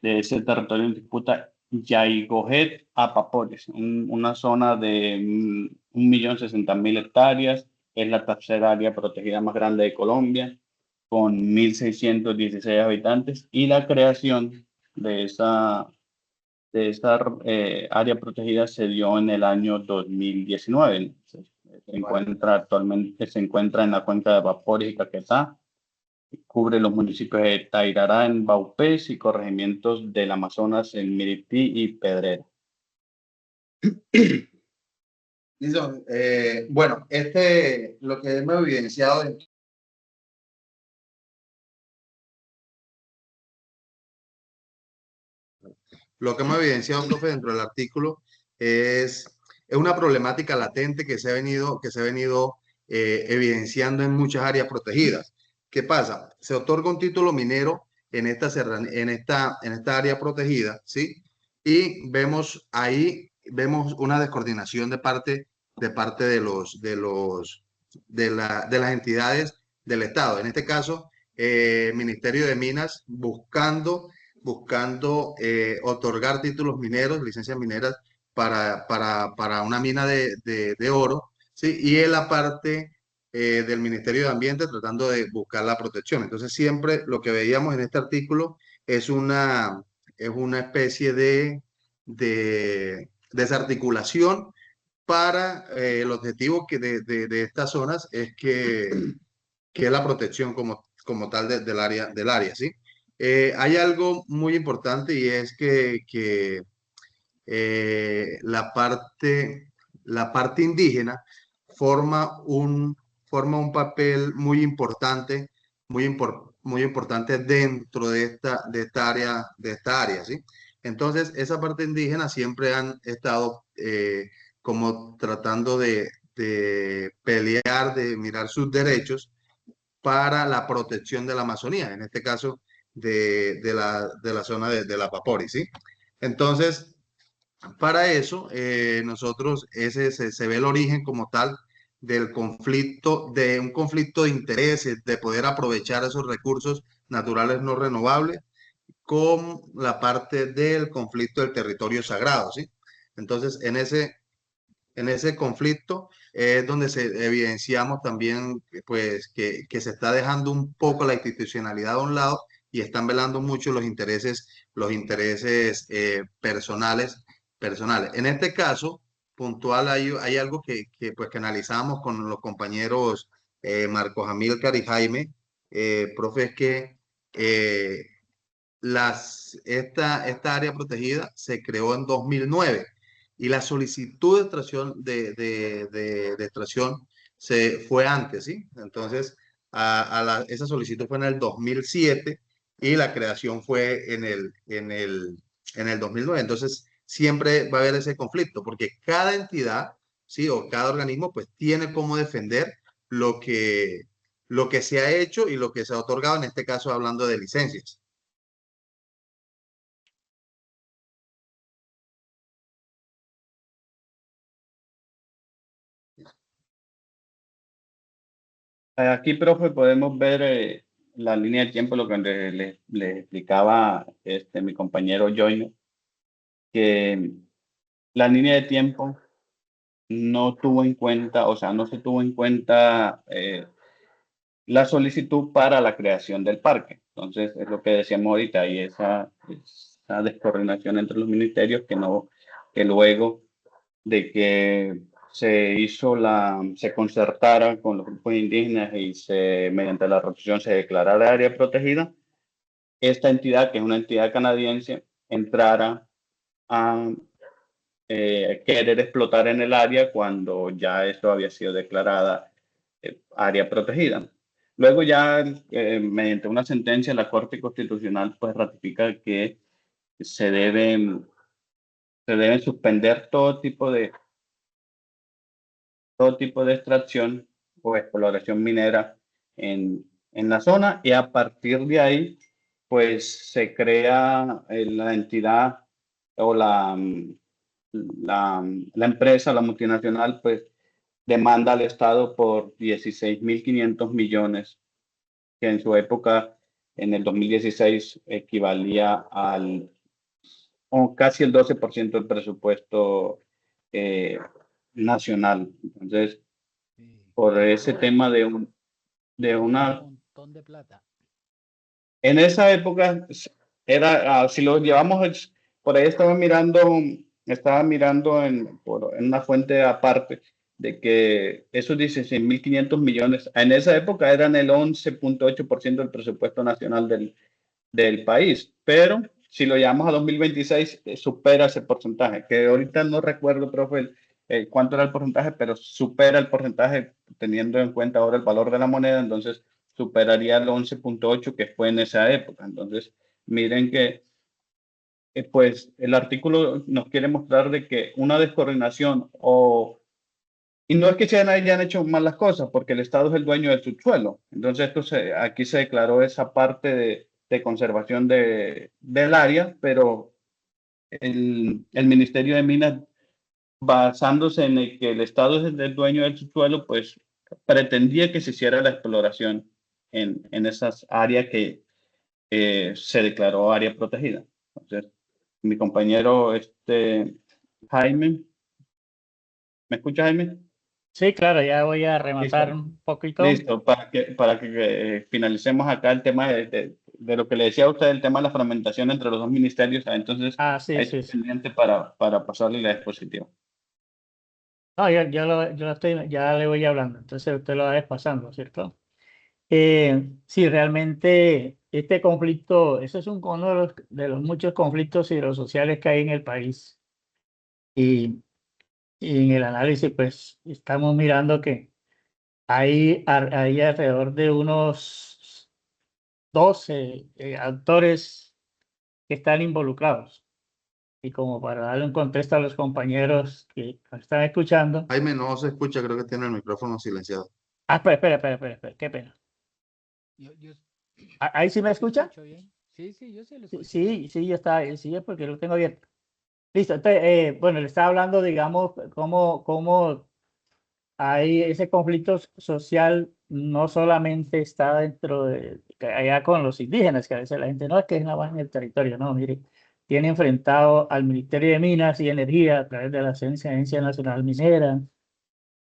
ese territorio en disputa, Yaigojet a Paporis, una zona de 1.060.000 hectáreas. Es la tercera área protegida más grande de Colombia, con 1.616 habitantes, y la creación de esa área protegida se dio en el año 2019. Se encuentra en la cuenca de Paporis y Caquetá. Cubre los municipios de Tairará en Baupés y corregimientos del Amazonas en Mirití y Pedrera. Listo. Bueno, lo que hemos evidenciado profe, dentro del artículo es una problemática latente que se ha venido evidenciando en muchas áreas protegidas. ¿Qué pasa? Se otorga un título minero en esta área protegida, ¿sí? Y vemos una descoordinación de parte de las entidades del Estado. En este caso, Ministerio de Minas buscando otorgar títulos mineros, licencias mineras para una mina de oro, ¿sí? Y en la parte del Ministerio de Ambiente tratando de buscar la protección. Entonces siempre lo que veíamos en este artículo es una especie de desarticulación para el objetivo de estas zonas es que es la protección como tal del área, ¿sí? Hay algo muy importante y es que la parte indígena forma un papel muy importante, muy importante dentro de esta área, ¿sí? Entonces, esa parte indígena siempre han estado como tratando de pelear, de mirar sus derechos para la protección de la Amazonía, en este caso de la zona de la Papori, ¿sí? Entonces, para eso, nosotros se ve el origen como tal del conflicto, de un conflicto de intereses, de poder aprovechar esos recursos naturales no renovables con la parte del conflicto del territorio sagrado, ¿sí? Entonces, en ese conflicto es donde evidenciamos también pues, que se está dejando un poco la institucionalidad a un lado y están velando mucho los intereses personales. En este caso puntual hay algo pues, que analizamos con los compañeros Marcos Amílcar y Jaime, profe, es que esta área protegida se creó en 2009 y la solicitud de extracción, de extracción fue antes, ¿sí? Entonces, esa solicitud fue en el 2007 y la creación fue en el 2009. Entonces, siempre va a haber ese conflicto porque cada entidad, ¿sí? O cada organismo, pues tiene cómo defender lo que se ha hecho y lo que se ha otorgado, en este caso hablando de licencias. Aquí, profe, podemos ver la línea de tiempo, lo que le explicaba mi compañero Joyner, que la línea de tiempo no tuvo en cuenta, o sea, no se tuvo en cuenta la solicitud para la creación del parque. Entonces, es lo que decíamos ahorita, hay esa descoordinación entre los ministerios que luego de que se concertara con los grupos indígenas y mediante la resolución se declarara área protegida, esta entidad, que es una entidad canadiense, entrara a querer explotar en el área cuando ya esto había sido declarada área protegida. Luego ya, mediante una sentencia, la Corte Constitucional pues ratifica que se deben suspender todo tipo de extracción o exploración minera en la zona, y a partir de ahí pues se crea la entidad o la empresa, la multinacional, pues demanda al Estado por 16.500 millones que en su época, en el 2016, equivalía al casi el 12% del presupuesto nacional. Entonces, Sí. por ese tema de Un una... montón de plata. En esa época era, si lo llevamos, por ahí estaba mirando en una fuente aparte de que esos 16.500 millones, en esa época eran el 11.8% del presupuesto nacional del país, pero si lo llevamos a 2026, supera ese porcentaje, que ahorita no recuerdo, profe, cuánto era el porcentaje, pero supera el porcentaje teniendo en cuenta ahora el valor de la moneda, entonces superaría el 11.8 que fue en esa época. Entonces, miren que pues el artículo nos quiere mostrar de que una descoordinación y no es que se hayan hecho mal las cosas, porque el Estado es el dueño del subsuelo. Entonces, aquí se declaró esa parte de conservación del área, pero el Ministerio de Minas, basándose en el que el Estado es el dueño del subsuelo, pues pretendía que se hiciera la exploración en esas áreas que se declaró área protegida. Entonces, mi compañero Jaime, ¿me escucha, Jaime? Sí, claro, ya voy a rematar Listo. un poquito. Listo, para que finalicemos acá el tema de lo que le decía a usted, el tema de la fragmentación entre los dos ministerios. Entonces, Sí, ahí sí, estoy sí. pendiente para pasarle la diapositiva. No, ya le voy hablando, entonces usted lo va despasando, ¿cierto? Sí, realmente este conflicto, eso es uno de los muchos conflictos hidrosociales que hay en el país. Y en el análisis, pues, estamos mirando que hay alrededor de unos 12 actores que están involucrados. Y como para darle un contexto a los compañeros que nos están escuchando. Jaime, no se escucha, creo que tiene el micrófono silenciado. Espera, qué pena. ¿Ahí sí me escucha? ¿Escucho bien? Sí, yo sí lo escucho. Sí, ya está, sí, porque lo tengo abierto. Listo, entonces, bueno, le estaba hablando, digamos, cómo hay ese conflicto social, no solamente está dentro allá con los indígenas, que a veces la gente no es que es nada más en el territorio, no, mire, tiene enfrentado al Ministerio de Minas y Energía a través de la Agencia Nacional Minera,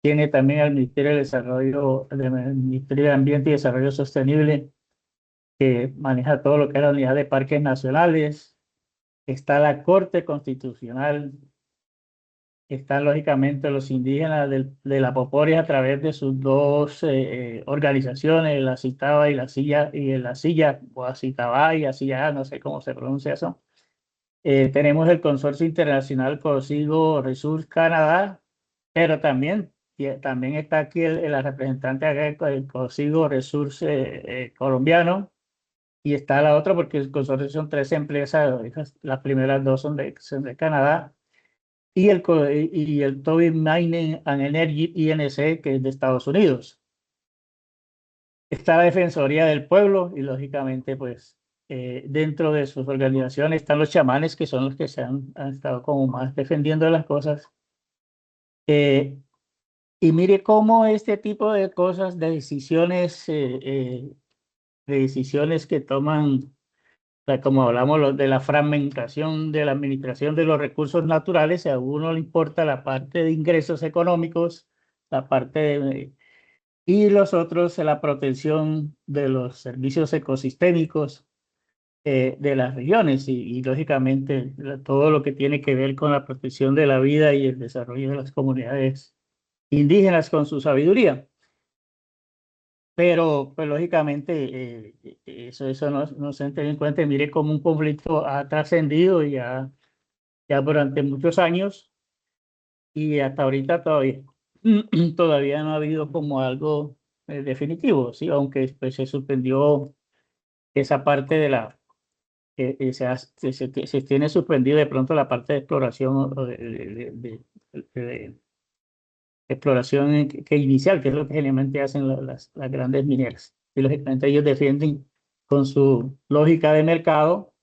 tiene también al Ministerio del Ministerio de Ambiente y Desarrollo Sostenible, que maneja todo lo que es la unidad de parques nacionales, está la Corte Constitucional, están lógicamente los indígenas de la Poporia a través de sus dos organizaciones, la Citaba y la Silla, o Acitabá y Asilla, no sé cómo se pronuncia eso. Tenemos el Consorcio Internacional Cocigo Resource Canadá, pero también está aquí la representante acá, el Cocigo Resource colombiano, y está la otra porque el consorcio son 3 empresas, las primeras 2 son de Canadá, y el Tobin Mining and Energy INC, que es de Estados Unidos. Está la Defensoría del Pueblo y lógicamente pues dentro de sus organizaciones están los chamanes, que son los que han estado como más defendiendo las cosas. Y mire cómo este tipo de cosas, de decisiones que toman, como hablamos de la fragmentación de la administración de los recursos naturales, a uno le importa la parte de ingresos económicos, la parte y los otros la protección de los servicios ecosistémicos de las regiones y lógicamente todo lo que tiene que ver con la protección de la vida y el desarrollo de las comunidades indígenas con su sabiduría. Pero, pues lógicamente, eso no se tiene en cuenta. Mire cómo un conflicto ha trascendido ya durante muchos años y hasta ahorita todavía no ha habido como algo definitivo, ¿sí? Aunque pues, se suspendió esa parte se tiene suspendido de pronto la parte de exploración o de exploración que inicial, que es lo que generalmente hacen las grandes mineras. Y lógicamente ellos defienden con su lógica de mercado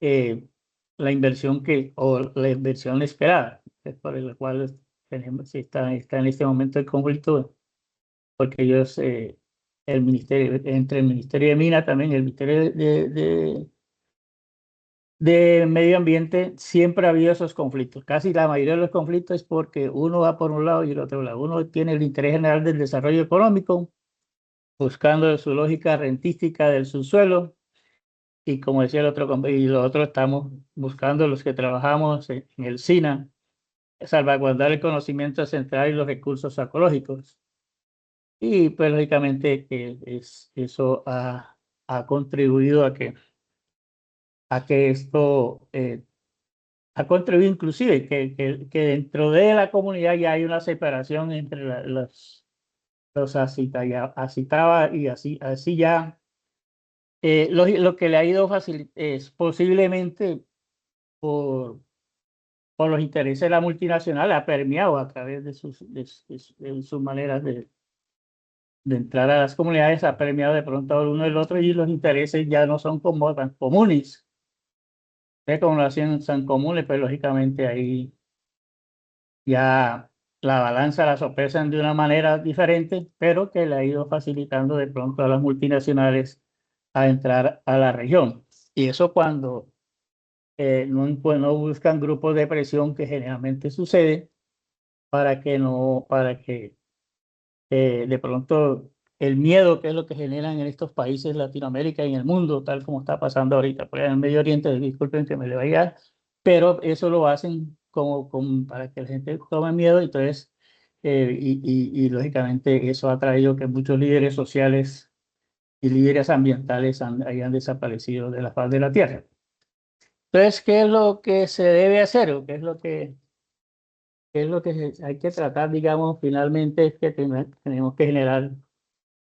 la inversión o la inversión esperada, es por la cual está en este momento el conflicto, porque ellos entre el Ministerio de Minas también, el Ministerio de Medio Ambiente, siempre ha habido esos conflictos. Casi la mayoría de los conflictos es porque uno va por un lado y el otro lado. Uno tiene el interés general del desarrollo económico, buscando su lógica rentística del subsuelo, y como decía el otro, y los otros estamos buscando, los que trabajamos en el SINA, salvaguardar el conocimiento central y los recursos ecológicos. Y pues lógicamente que eso ha contribuido a que esto ha contribuido inclusive que dentro de la comunidad ya hay una separación entre los Acitaba y así ya. Lo que le ha ido fácil es posiblemente por los intereses de la multinacional, ha permeado a través de sus maneras de entrar a las comunidades, ha permeado de pronto a uno del otro, y los intereses ya no son como tan comunes. Como lo hacían tan comunes, pues lógicamente ahí ya la balanza la sopesan de una manera diferente, pero que le ha ido facilitando de pronto a las multinacionales a entrar a la región. Y eso cuando no buscan grupos de presión, que generalmente sucede, para que de pronto el miedo, que es lo que generan en estos países de Latinoamérica y en el mundo, tal como está pasando ahorita, por ejemplo, en el Medio Oriente, disculpen que me le vaya, pero eso lo hacen como para que la gente tome miedo. Entonces, y lógicamente eso ha traído que muchos líderes sociales y líderes ambientales hayan desaparecido de la faz de la Tierra. Entonces, ¿qué es lo que se debe hacer? ¿O qué es lo que hay que tratar? Digamos, finalmente es que tenemos que generar,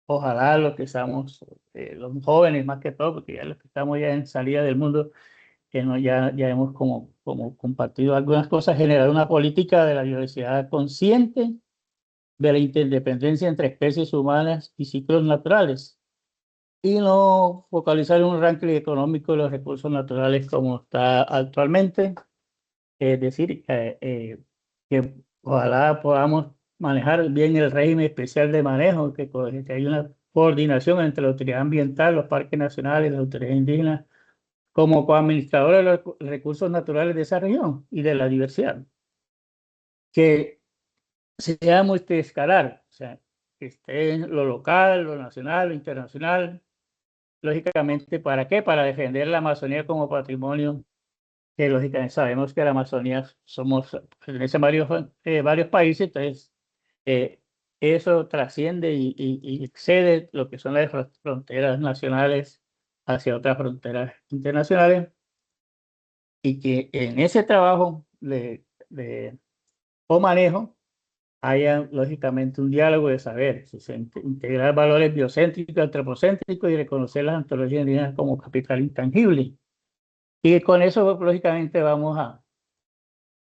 ojalá los que estamos, los jóvenes más que todo, porque ya los que estamos ya en salida del mundo, que ya hemos como compartido algunas cosas, generar una política de la biodiversidad consciente, de la interdependencia entre especies humanas y ciclos naturales, y no focalizar en un ranking económico de los recursos naturales como está actualmente. Es decir, que ojalá podamos manejar bien el régimen especial de manejo, que hay una coordinación entre la autoridad ambiental, los parques nacionales, las autoridades indígenas, como coadministradores de los recursos naturales de esa región y de la diversidad. Que sea multiescalar, o sea, que esté en lo local, lo nacional, lo internacional. Lógicamente, ¿para qué? Para defender la Amazonía como patrimonio, que lógicamente sabemos que la Amazonía pertenece a varios países. Entonces eso trasciende y excede lo que son las fronteras nacionales hacia otras fronteras internacionales, y que en ese trabajo o manejo haya lógicamente un diálogo de saber, integrar valores biocéntricos, antropocéntricos, y reconocer las antropologías indígenas como capital intangible. Y que con eso lógicamente vamos a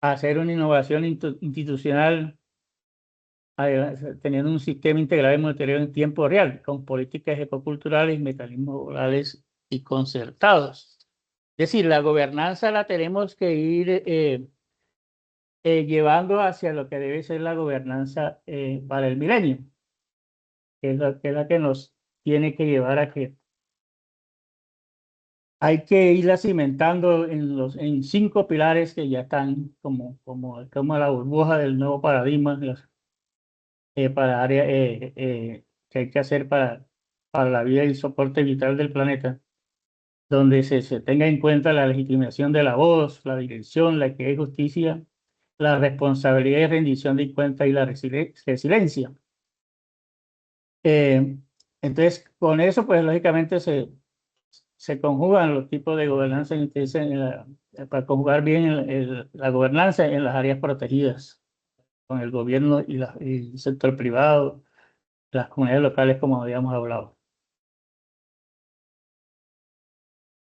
hacer una innovación institucional, teniendo un sistema integral de monitoreo en tiempo real, con políticas ecoculturales, mecanismos orales y concertados. Es decir, la gobernanza la tenemos que ir llevando hacia lo que debe ser la gobernanza para el milenio, que es la que nos tiene que llevar a que hay que irla cimentando en 5 pilares que ya están como la burbuja del nuevo paradigma para área que hay que hacer para la vida y soporte vital del planeta, donde se tenga en cuenta la legitimación de la voz, la dirección, la equidad y justicia, la responsabilidad y rendición de cuentas, y la resiliencia. Entonces, con eso, pues lógicamente se conjugan los tipos de gobernanza para conjugar bien la gobernanza en las áreas protegidas, con el gobierno y el sector privado, las comunidades locales, como habíamos hablado.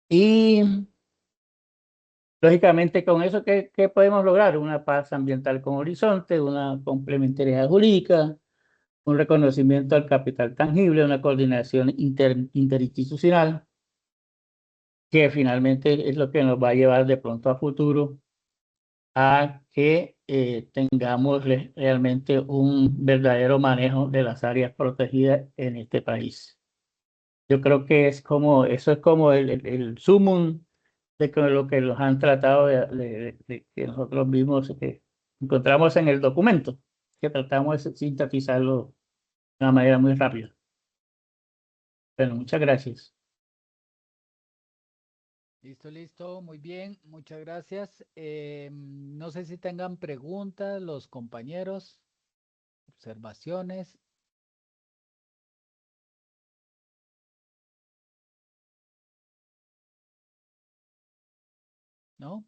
Y lógicamente con eso, ¿qué podemos lograr? Una paz ambiental con horizonte, una complementariedad jurídica, un reconocimiento al capital tangible, una coordinación interinstitucional, que finalmente es lo que nos va a llevar de pronto a futuro a que tengamos realmente un verdadero manejo de las áreas protegidas en este país. Yo creo que eso es como el sumum de lo que nos han tratado de que nosotros mismos encontramos en el documento, que tratamos de sintetizarlo de una manera muy rápida. Bueno, muchas gracias. Listo, muy bien, muchas gracias. No sé si tengan preguntas los compañeros, observaciones. ¿No?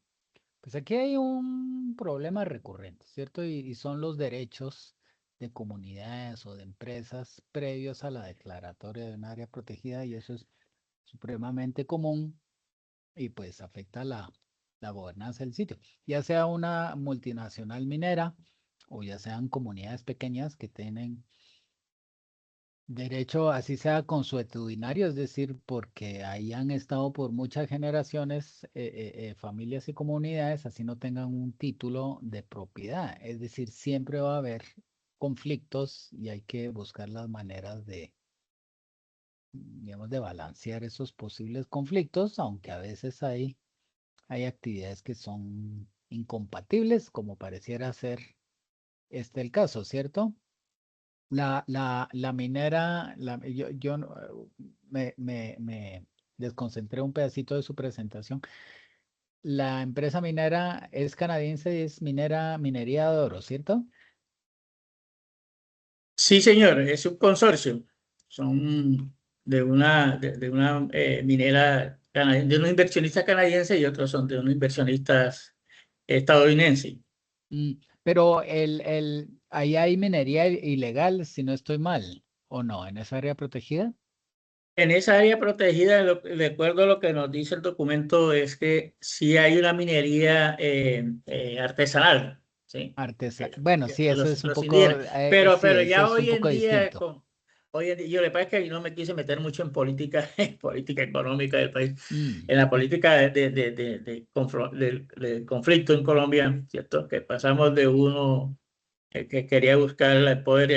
Pues aquí hay un problema recurrente, ¿cierto? Y son los derechos de comunidades o de empresas previos a la declaratoria de un área protegida y eso es supremamente común y pues afecta la gobernanza del sitio, ya sea una multinacional minera o ya sean comunidades pequeñas que tienen derecho, así sea consuetudinario, es decir, porque ahí han estado por muchas generaciones familias y comunidades, así no tengan un título de propiedad. Es decir, siempre va a haber conflictos y hay que buscar las maneras de, digamos, de balancear esos posibles conflictos, aunque a veces hay actividades que son incompatibles, como pareciera ser el caso, ¿cierto? La minera, yo me desconcentré un pedacito de su presentación. La empresa minera es canadiense y es minería de oro, ¿cierto? Sí, señor, es un consorcio. Son de una minera canadiense, de unos inversionistas canadienses y otros son de unos inversionistas estadounidenses. Pero ahí hay minería ilegal, si no estoy mal, ¿o no? ¿En esa área protegida? En esa área protegida, de acuerdo a lo que nos dice el documento, es que sí hay una minería artesanal, ¿sí? Bueno, sí, eso es un Los poco, indígenas. Pero sí, eso ya es un hoy en poco día, distinto. yo le parece que no me quise meter mucho en política, en política económica del país, Mm, en la política de conflicto en Colombia, ¿cierto? Que pasamos de uno que quería buscar el poder,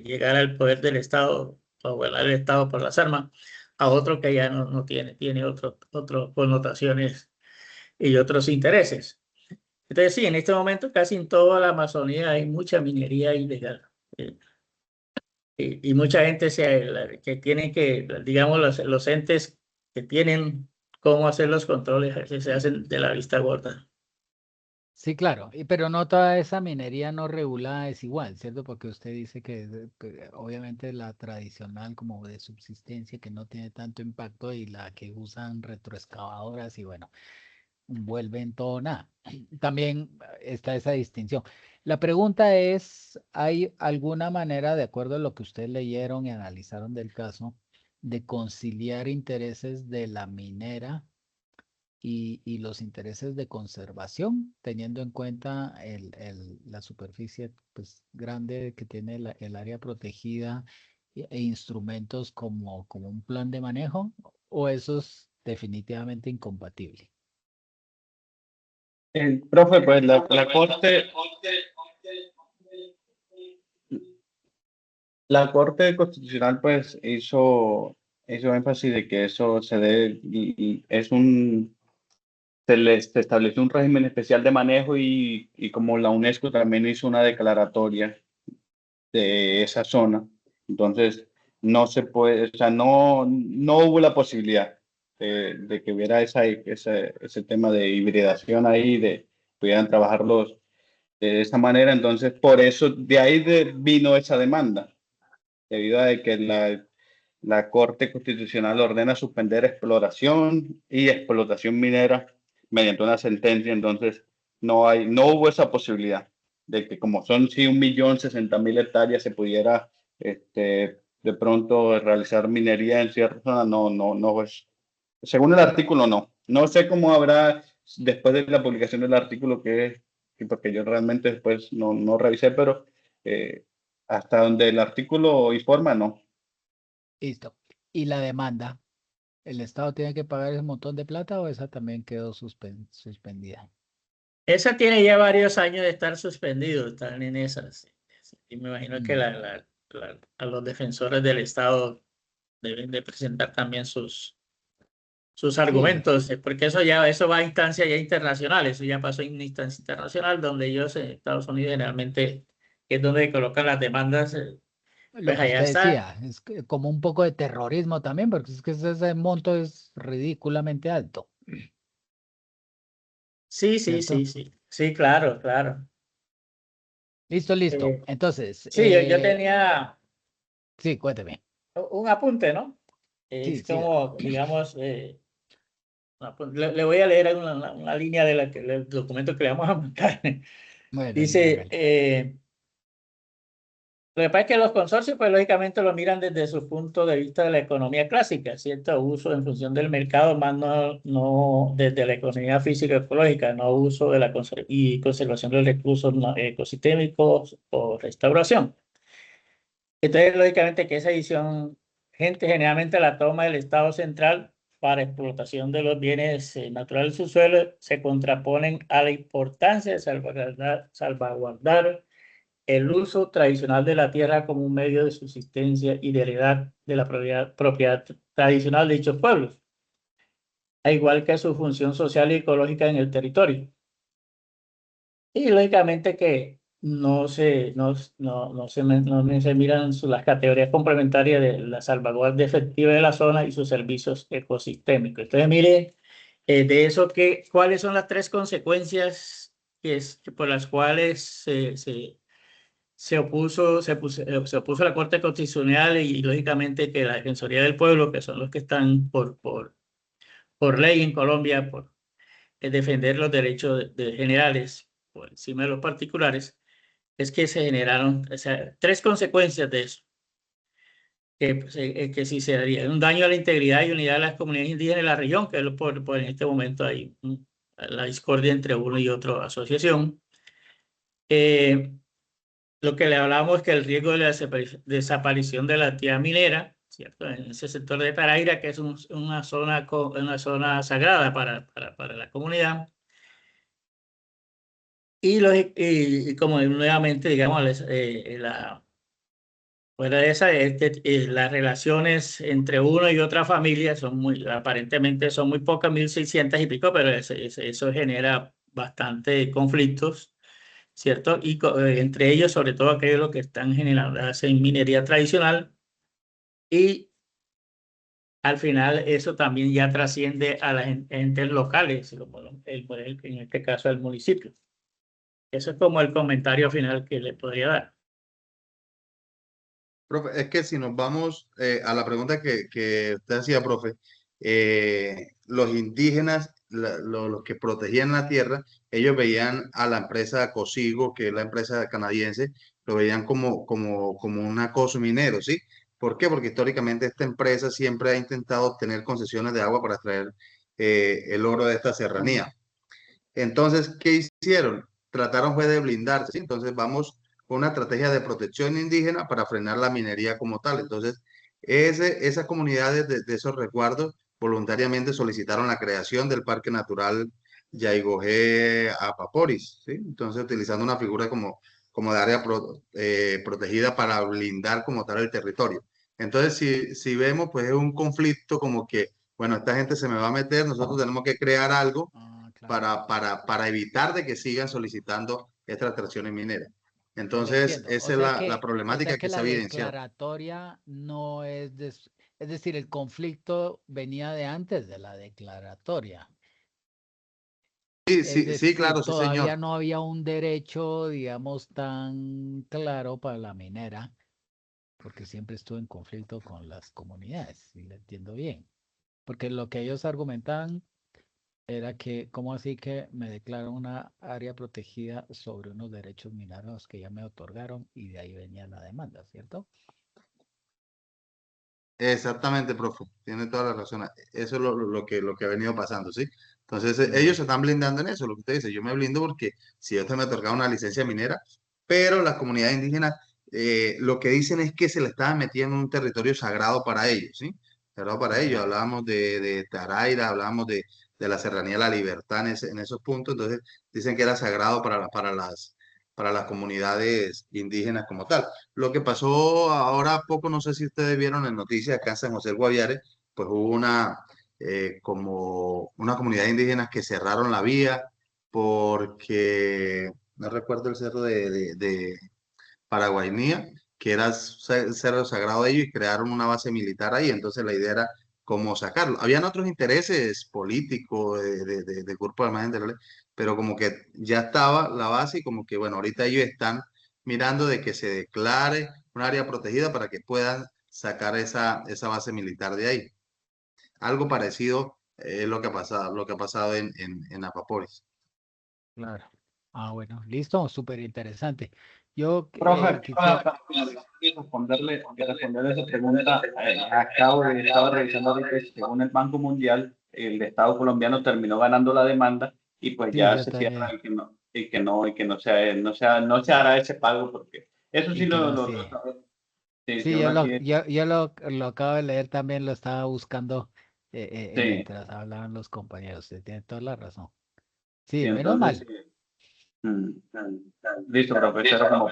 llegar al poder del Estado, o gobernar el Estado por las armas, a otro que ya no tiene otras connotaciones y otros intereses. Entonces, sí, en este momento casi en toda la Amazonía hay mucha minería ilegal. eh, y mucha gente que tiene que, digamos, los entes que tienen cómo hacer los controles, se hacen de la vista gorda. sí, claro, pero no toda esa minería no regulada es igual, ¿cierto? Porque usted dice que obviamente la tradicional como de subsistencia que no tiene tanto impacto y la que usan retroexcavadoras y bueno, vuelven todo nada. También está esa distinción. La pregunta es, ¿hay alguna manera, de acuerdo a lo que ustedes leyeron y analizaron del caso, de conciliar intereses de la minera y los intereses de conservación, teniendo en cuenta la superficie pues, grande que tiene el área protegida e instrumentos como un plan de manejo, o eso es definitivamente incompatible? Profe, pues la Corte Constitucional pues hizo énfasis de que eso se estableció un régimen especial de manejo y como la UNESCO también hizo una declaratoria de esa zona, entonces no se puede, o sea, no hubo la posibilidad de que hubiera ese tema de hibridación ahí, de pudieran trabajarlos de esa manera, entonces por eso de ahí vino esa demanda, debido a que la Corte Constitucional ordena suspender exploración y explotación minera mediante una sentencia, entonces no hubo esa posibilidad de que como son 1.060.000 hectáreas se pudiera de pronto realizar minería en cierta zona, no, pues, según el artículo no sé cómo habrá después de la publicación del artículo porque yo realmente después no revisé, pero hasta donde el artículo informa, no. Listo. ¿Y la demanda? ¿El Estado tiene que pagar ese montón de plata o esa también quedó suspendida? Esa tiene ya varios años de estar suspendido, están en esas. Y me imagino que a los defensores del Estado deben de presentar también sus argumentos, porque eso va a instancias ya internacionales, eso ya pasó en una instancia internacional donde ellos, Estados Unidos, generalmente, que es donde colocan las demandas, Lo pues que allá usted está. decía, es como un poco de terrorismo también, porque es que ese monto es ridículamente alto, Sí, ¿cierto? sí, claro, claro. Listo, listo. Eh, Entonces, sí, yo tenía sí, cuénteme. un apunte, ¿no? Sí, Es siga. como, digamos, le voy a leer una línea del documento que le vamos a mandar. Bueno, Dice, hágale. lo que pasa es que los consorcios, pues lógicamente lo miran desde su punto de vista de la economía clásica, ¿cierto? Uso en función del mercado, más no desde la economía física ecológica, no uso de la y conservación de los recursos ecosistémicos o restauración. Entonces, lógicamente que esa edición, gente, generalmente la toma del Estado central para explotación de los bienes naturales del subsuelo se contraponen a la importancia de salvaguardar el uso tradicional de la tierra como un medio de subsistencia y de heredad de la propiedad tradicional de dichos pueblos, al igual que su función social y ecológica en el territorio. Y lógicamente que no se miran las categorías complementarias de la salvaguardia efectiva de la zona y sus servicios ecosistémicos. Entonces, mire, de eso, ¿cuáles son las tres consecuencias por las cuales se opuso la Corte Constitucional y lógicamente que la Defensoría del Pueblo, que son los que están por ley en Colombia, por defender los derechos generales por encima de los particulares, es que se generaron, o sea, tres consecuencias de eso. Que si se haría un daño a la integridad y unidad de las comunidades indígenas de la región, que es por en este momento hay la discordia entre uno y otra asociación. Lo que le hablamos es que el riesgo de la desaparición de la actividad minera, ¿cierto? En ese sector de Taraira, que es una zona sagrada para la comunidad. Y como nuevamente, digamos, fuera de esa, las relaciones entre uno y otra familia aparentemente son muy pocas, 1.600 y pico, pero eso genera bastante conflictos, ¿cierto? Y entre ellos, sobre todo aquellos que están generando, hacen minería tradicional, y al final eso también ya trasciende a las entes locales, como en este caso el municipio. Eso es como el comentario final que le podría dar. Profe, es que si nos vamos a la pregunta que usted hacía, profe, los indígenas, los que protegían la tierra, ellos veían a la empresa Cosigo, que es la empresa canadiense, lo veían como un acoso minero, ¿sí? ¿Por qué? Porque históricamente esta empresa siempre ha intentado obtener concesiones de agua para extraer el oro de esta serranía. Entonces, ¿qué hicieron? Trataron fue de blindarse, ¿sí? Entonces vamos con una estrategia de protección indígena para frenar la minería como tal. Entonces, esas comunidades de esos resguardos voluntariamente solicitaron la creación del Parque Natural Yaigojé Apaporis, ¿sí? Entonces, utilizando una figura como de área protegida para blindar como tal el territorio. Entonces, si vemos, pues es un conflicto como que, bueno, esta gente se me va a meter, nosotros tenemos que crear algo Claro. para evitar de que sigan solicitando estas extracciones mineras. Le Entonces, entiendo. esa es la O sea problemática que que se ha la evidenciado. declaratoria no es es decir, el conflicto venía de antes de la declaratoria. Sí, Es sí, sí, decir, claro, sí, señor. todavía no había un derecho, digamos, tan claro para la minera, porque siempre estuvo en conflicto con las comunidades, si le entiendo bien. Porque lo que ellos argumentaban era que, ¿cómo así que me declaran una área protegida sobre unos derechos mineros que ya me otorgaron y de ahí venía la demanda, ¿cierto? Exactamente, profe. Tiene toda la razón. Eso es lo que ha venido pasando, ¿sí? Entonces, ellos Mm. se están blindando en eso, lo que usted dice. Yo me blindo porque si yo te me otorgaba una licencia minera, pero las comunidades indígenas lo que dicen es que se le estaban metiendo en un territorio sagrado para ellos, ¿sí? Sagrado para ellos. Ujú. Hablábamos de Taraira, hablábamos de de la Serranía de la Libertad en esos puntos. Entonces dicen que era sagrado para las comunidades indígenas como tal. Lo que pasó ahora poco, no sé si ustedes vieron en noticias acá en San José del Guaviare, pues hubo como una comunidad indígena que cerraron la vía porque, no recuerdo el cerro de Paraguainía, que era cerro sagrado de ellos, y crearon una base militar ahí. Entonces la idea era cómo sacarlo. Habían otros intereses políticos de grupos de margen de la ley, pero como que ya estaba la base y como que, bueno, ahorita ellos están mirando de que se declare un área protegida para que puedan sacar esa base militar de ahí. Algo parecido es lo que ha pasado en Apaporis. Claro. Ah, bueno, listo, súper interesante. Yo Profe, quisiera, responderle esa pregunta, estaba revisando ahorita que según el Banco Mundial, el Estado colombiano terminó ganando la demanda y pues sí, ya ya se está, cierra y que no se hará ese pago porque eso sí y que no, lo sí. sí, Sí, uno aquí, yo lo acabo de leer también, lo estaba buscando sí, mientras hablaban los compañeros. Usted tiene toda la razón. sí, Sí, menos entonces, mal. listo, profesor, como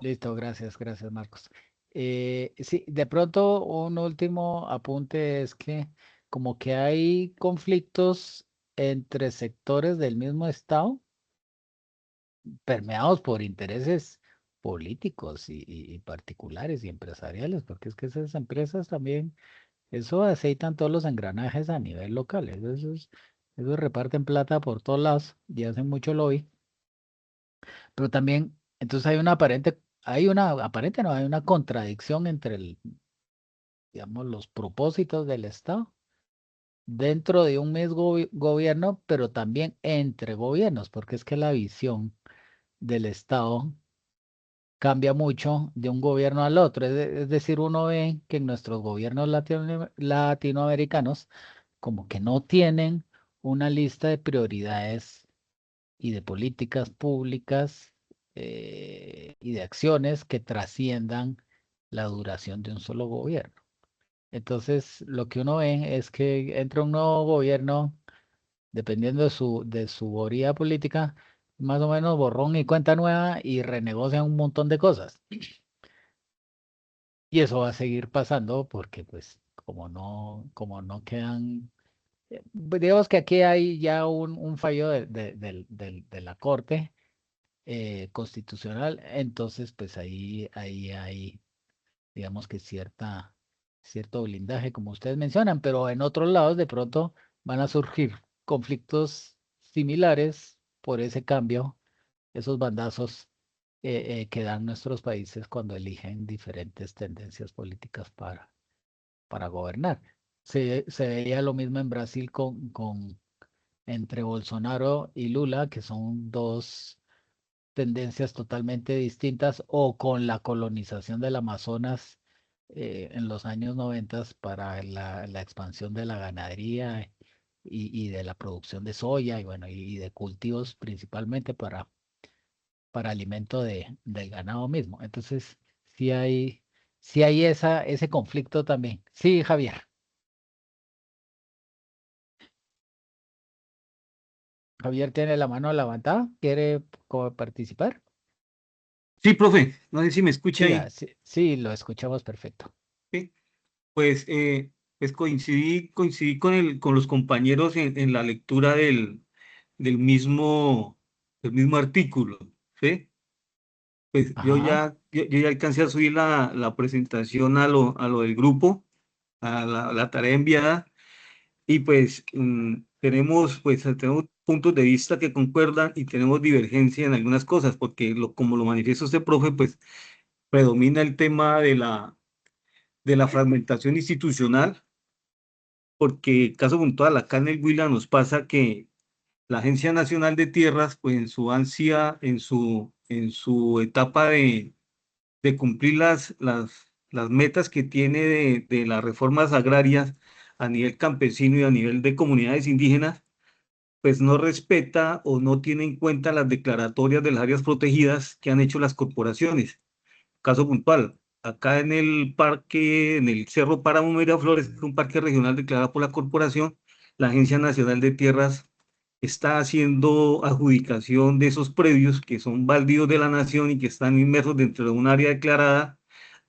Listo, gracias, gracias, Marcos. Sí, de pronto un último apunte es que como que hay conflictos entre sectores del mismo estado permeados por intereses políticos y particulares y empresariales, porque es que esas empresas también, eso aceitan todos los engranajes a nivel local, eso reparten plata por todos lados y hacen mucho lobby, pero también, entonces hay una aparente, no, hay una contradicción entre digamos, los propósitos del Estado dentro de un mismo gobierno, pero también entre gobiernos, porque es que la visión del Estado cambia mucho de un gobierno al otro. Es decir, uno ve que en nuestros gobiernos latinoamericanos como que no tienen una lista de prioridades y de políticas públicas y de acciones que trasciendan la duración de un solo gobierno. Entonces, lo que uno ve es que entra un nuevo gobierno, dependiendo de su orilla política, más o menos borrón y cuenta nueva y renegocian un montón de cosas. Y eso va a seguir pasando porque, pues, como no quedan, pues, digamos que aquí hay ya un fallo de la Corte Constitucional, entonces, pues ahí hay, digamos que cierto blindaje, como ustedes mencionan, pero en otros lados de pronto van a surgir conflictos similares por ese cambio, esos bandazos que dan nuestros países cuando eligen diferentes tendencias políticas para gobernar. Se veía lo mismo en Brasil entre Bolsonaro y Lula, que son dos tendencias totalmente distintas, o con la colonización del Amazonas en los años 90 para la expansión de la ganadería y de la producción de soya y bueno, y de cultivos principalmente para alimento del ganado mismo. Entonces, sí hay ese conflicto también. Sí, Javier. Javier tiene la mano levantada, ¿quiere participar? Sí, profe, no sé si me escucha Sí, ahí. sí, lo escuchamos perfecto. ¿Sí? Pues, pues coincidí con los compañeros en la lectura del mismo artículo, ¿sí? Pues Ajá. yo ya alcancé a subir la presentación a lo del grupo, a la tarea enviada, y pues tenemos puntos de vista que concuerdan y tenemos divergencia en algunas cosas, porque como lo manifiesta usted, profe, pues predomina el tema de la fragmentación institucional, porque caso puntual, acá en el Huila nos pasa que la Agencia Nacional de Tierras, pues en su ansia, en su etapa de cumplir las metas que tiene de las reformas agrarias a nivel campesino y a nivel de comunidades indígenas, pues no respeta o no tiene en cuenta las declaratorias de las áreas protegidas que han hecho las corporaciones. Caso puntual, acá en el Cerro Páramo Miraflores, que es un parque regional declarado por la corporación, la Agencia Nacional de Tierras está haciendo adjudicación de esos predios que son baldíos de la nación y que están inmersos dentro de un área declarada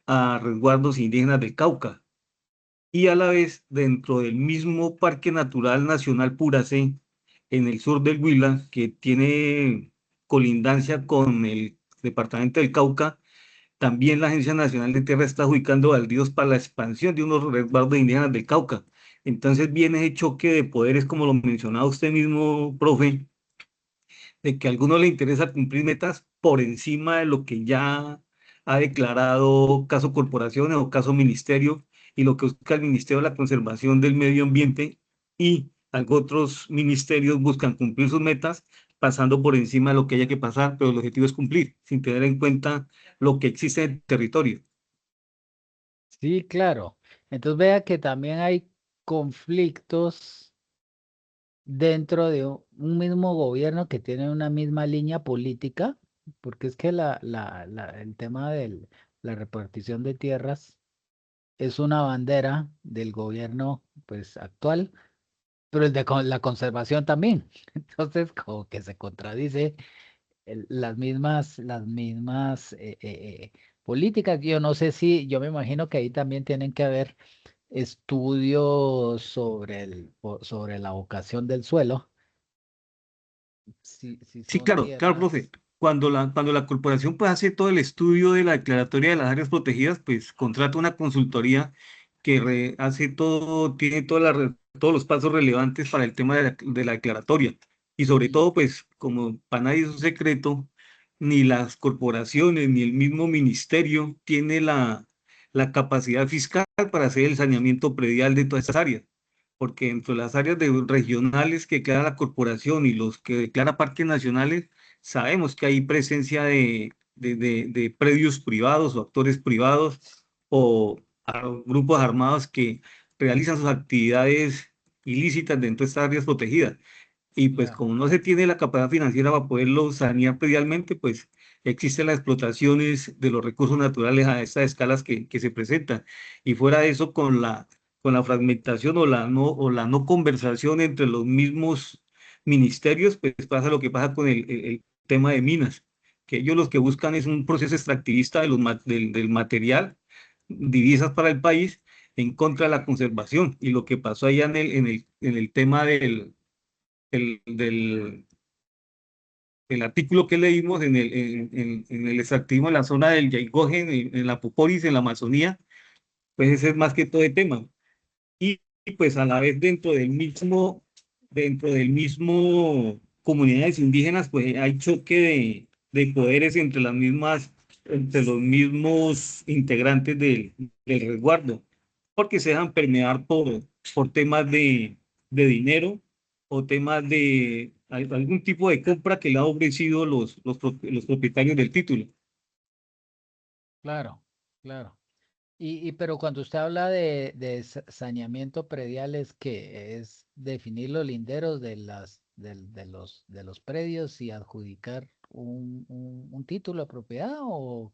a resguardos indígenas del Cauca. Y a la vez, dentro del mismo Parque Natural Nacional Puracé, en el sur del Huila, que tiene colindancia con el departamento del Cauca, también la Agencia Nacional de Tierra está adjudicando baldíos para la expansión de unos resguardos indígenas del Cauca. Entonces viene ese choque de poderes, como lo mencionaba usted mismo, profe, de que a algunos le interesa cumplir metas por encima de lo que ya ha declarado caso corporaciones o caso ministerio, y lo que busca el Ministerio de la Conservación del Medio Ambiente, y otros ministerios buscan cumplir sus metas pasando por encima de lo que haya que pasar, pero el objetivo es cumplir, sin tener en cuenta lo que existe en el territorio. Sí, claro. Entonces vea que también hay conflictos dentro de un mismo gobierno que tiene una misma línea política, porque es que el tema de la repartición de tierras es una bandera del gobierno pues actual, pero el de la conservación también. Entonces, como que se contradice las mismas políticas. Yo no sé si, yo me imagino que ahí también tienen que haber estudios sobre la vocación del suelo. Si Sí, son claro, profe. tierras. Cuando la corporación pues, hace todo el estudio de la declaratoria de las áreas protegidas, pues contrata una consultoría que hace todo, tiene todos los pasos relevantes para el tema de la declaratoria. Y sobre Y todo, pues, como para nadie es un secreto, ni las corporaciones ni el mismo ministerio tiene la capacidad fiscal para hacer el saneamiento predial de todas estas áreas, porque entre las áreas regionales que declara la corporación y los que declara parques nacionales, sabemos que hay presencia de predios privados o actores privados o grupos armados que realizan sus actividades ilícitas dentro de estas áreas protegidas. Y pues claro, como no se tiene la capacidad financiera para poderlo sanear predialmente, pues existen las explotaciones de los recursos naturales a estas escalas que se presentan. Y fuera de eso, con la fragmentación o la no conversación entre los mismos ministerios, pues pasa lo que pasa con el tema de minas, que ellos los que buscan es un proceso extractivista del material, divisas para el país, en contra de la conservación. Y lo que pasó allá en el tema del artículo que leímos en el extractivismo en la zona del Yaigoje, en la Poporis, en la Amazonía, pues ese es más que todo el tema. Y pues a la vez dentro del mismo comunidades indígenas, pues hay choque de poderes entre los mismos integrantes del resguardo, porque se dejan permear por temas de dinero o temas de algún tipo de compra que le han ofrecido los propietarios del título. claro, claro. Pero cuando usted habla de saneamiento predial, es que es definir los linderos de los predios y adjudicar un título de propiedad, o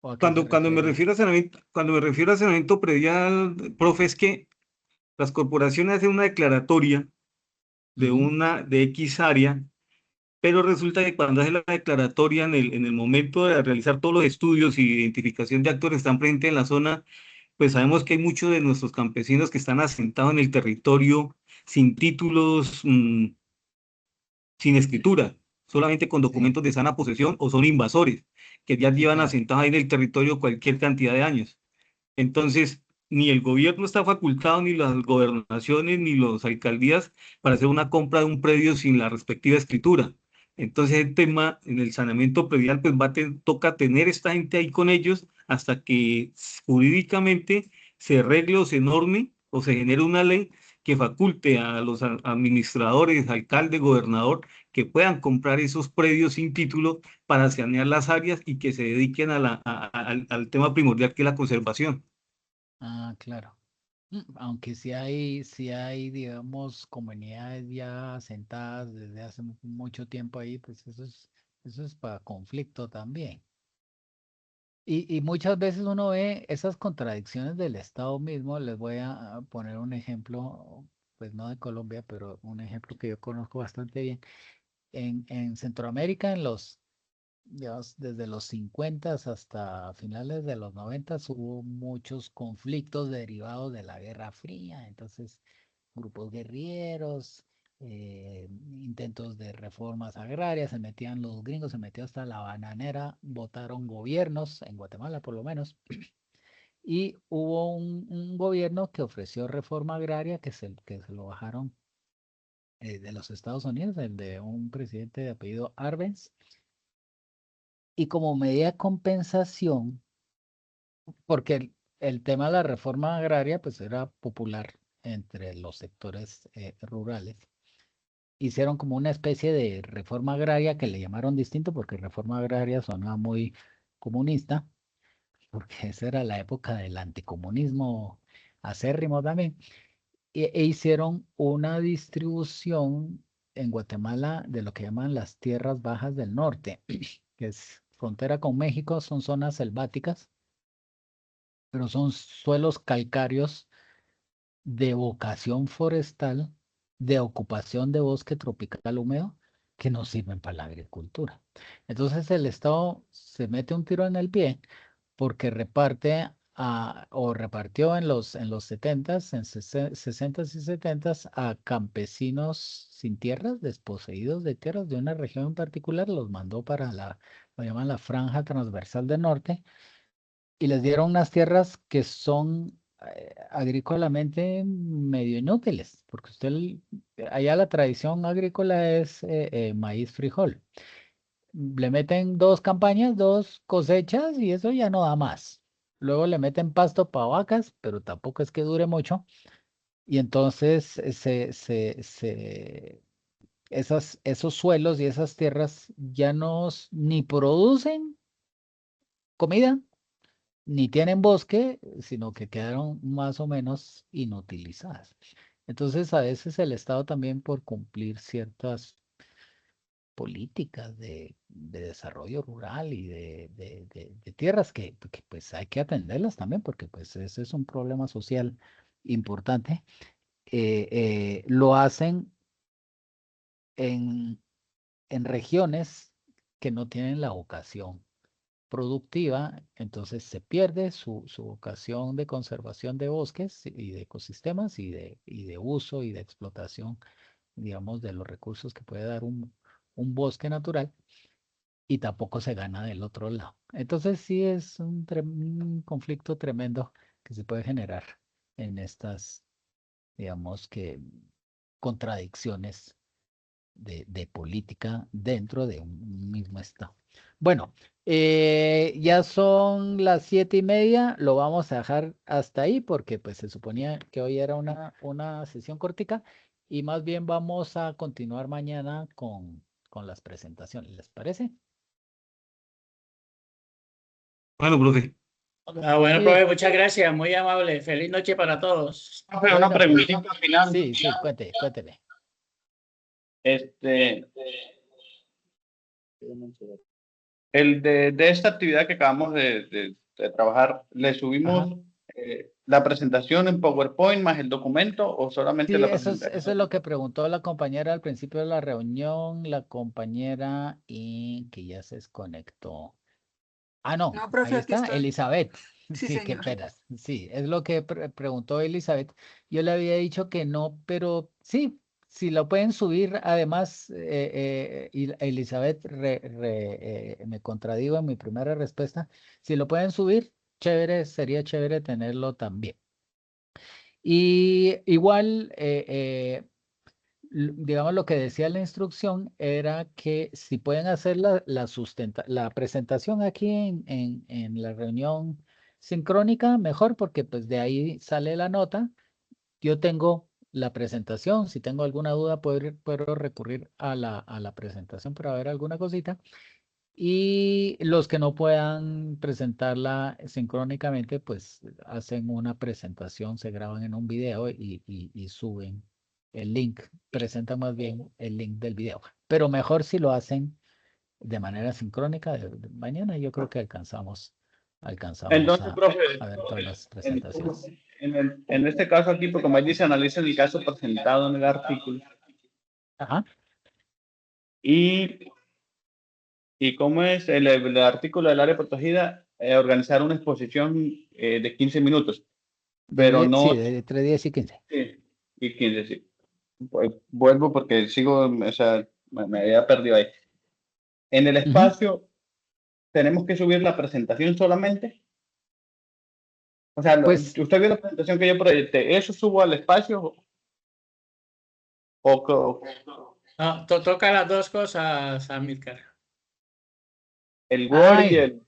a qué se Cuando me refiere. refiero a saneamiento predial, profe, es que las corporaciones hacen una declaratoria Ujú. de X área, pero resulta que cuando hacen la declaratoria en el momento de realizar todos los estudios y identificación de actores que están presentes en la zona, pues sabemos que hay muchos de nuestros campesinos que están asentados en el territorio sin títulos, sin escritura, solamente con Sí, documentos de sana posesión, o son invasores que ya sí, llevan claro. asentados ahí en el territorio cualquier cantidad de años. Entonces, ni el gobierno está facultado, ni las gobernaciones, ni las alcaldías para hacer una compra de un predio sin la respectiva escritura. Entonces, el tema en el saneamiento predial, pues toca tener esta gente ahí con ellos hasta que jurídicamente se arregle o se norme o se genere una ley que faculte a los administradores, alcalde, gobernador, que puedan comprar esos predios sin título para sanear las áreas y que se dediquen al tema primordial que es la conservación. Ah, claro. Aunque sí hay, digamos, comunidades ya asentadas desde hace mucho tiempo ahí, pues eso es para conflicto también. Y muchas veces uno ve esas contradicciones del Estado mismo. Les voy a poner un ejemplo, pues no de Colombia, pero un ejemplo que yo conozco bastante bien. En Centroamérica, digamos, desde los 50 hasta finales de los 90 hubo muchos conflictos derivados de la Guerra Fría. Entonces, grupos guerrilleros, intentos de reformas agrarias, se metían los gringos, se metió hasta la bananera, votaron gobiernos, en Guatemala por lo menos, y hubo un gobierno que ofreció reforma agraria que se lo bajaron de los Estados Unidos, el de un presidente de apellido Arbenz, y como medida de compensación, porque el tema de la reforma agraria pues era popular entre los sectores rurales, hicieron como una especie de reforma agraria que le llamaron distinto porque reforma agraria sonaba muy comunista, porque esa era la época del anticomunismo acérrimo también, e hicieron una distribución en Guatemala de lo que llaman las tierras bajas del norte, que es frontera con México, son zonas selváticas, pero son suelos calcáreos de vocación forestal, de ocupación de bosque tropical húmedo, que no sirven para la agricultura. Entonces el Estado se mete un tiro en el pie porque reparte o repartió en los 70s, en 60s y 70s a campesinos sin tierras, desposeídos de tierras de una región en particular, los mandó para lo llaman la franja transversal del norte, y les dieron unas tierras que son agrícolamente medio inútiles, porque allá la tradición agrícola es maíz, frijol. Le meten 2 campañas, 2 cosechas y eso ya no da más. Luego le meten pasto para vacas, pero tampoco es que dure mucho. Y entonces esos suelos y esas tierras ya ni producen comida, ni tienen bosque, sino que quedaron más o menos inutilizadas. Entonces, a veces el Estado también por cumplir ciertas políticas de desarrollo rural y de tierras que, pues hay que atenderlas también, porque pues ese es un problema social importante, lo hacen en, en regiones que no tienen la vocación productiva, entonces se pierde su vocación de conservación de bosques y de ecosistemas y de uso y de explotación, digamos, de los recursos que puede dar un bosque natural, y tampoco se gana del otro lado. Entonces sí es un conflicto tremendo que se puede generar en estas, digamos que, contradicciones de política dentro de un mismo estado. Bueno, ya son las 7:30, lo vamos a dejar hasta ahí porque pues se suponía que hoy era una sesión cortica y más bien vamos a continuar mañana con las presentaciones, ¿les parece? Bueno, profe. Bueno, Sí. profe, muchas gracias, muy amable. Feliz noche para todos. Profe, una Bueno, preguntita al final. sí, cuénteme. El de esta actividad que acabamos de trabajar, ¿le subimos la presentación en PowerPoint más el documento o solamente Sí, la eso presentación? es lo que preguntó la compañera al principio de la reunión, la compañera y que ya se desconectó. Ah, no, No, profe, ahí aquí está, estoy. Elizabeth. Sí, Sí, qué señor. penas. Sí, es lo que preguntó Elizabeth. Yo le había dicho que no, pero sí, si lo pueden subir. Además, Elizabeth me contradigo en mi primera respuesta. Si lo pueden subir, chévere, sería chévere tenerlo también. Y igual, digamos, lo que decía la instrucción era que si pueden hacer la presentación aquí en la reunión sincrónica, mejor, porque pues de ahí sale la nota. Yo tengo la presentación, si tengo alguna duda puedo recurrir a la presentación para ver alguna cosita. Y los que no puedan presentarla sincrónicamente, pues hacen una presentación, se graban en un video y suben el link, presentan más bien el link del video. Pero mejor si lo hacen de manera sincrónica. Mañana yo creo que alcanzamos alcanzamos Entonces, profe, a ver todas las en, presentaciones. en este caso aquí, porque como ahí dice, analiza el caso presentado en el artículo. Ajá. Y cómo es el artículo del área protegida, organizar una exposición de 15 minutos, pero no... Sí, de entre 10 y 15. Sí, y 15, sí. Pues, vuelvo porque sigo, o sea, me había perdido ahí. En el espacio, ¿tenemos que subir la presentación solamente? O sea, Pues usted vio la presentación que yo proyecté, ¿eso subo al espacio? ¿O No, toca las dos cosas, Amílcar. el Word y Ay. el...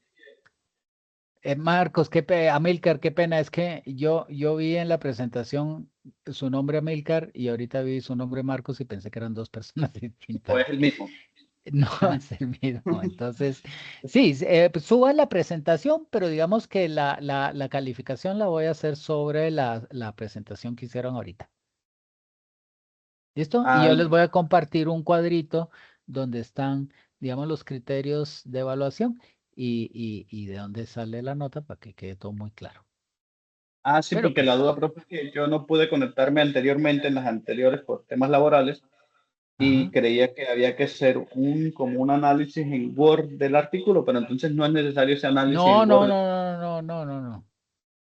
Marcos, Amílcar, qué pena, es que yo vi en la presentación su nombre Amílcar y ahorita vi su nombre Marcos y pensé que eran dos personas ¿O distintas. es el mismo? No es el mismo. Entonces, sí, pues suba la presentación, pero digamos que la calificación la voy a hacer sobre la presentación que hicieron ahorita. ¿Listo? Y yo les voy a compartir un cuadrito donde están, digamos, los criterios de evaluación y de dónde sale la nota para que quede todo muy claro. Sí, Pero porque la pues, duda, profe, es que yo no pude conectarme anteriormente en las anteriores por temas laborales y ajá. creía que había que hacer como un análisis en Word del artículo, pero entonces no es necesario ese análisis No, en no, Word. no, no, no, no, no,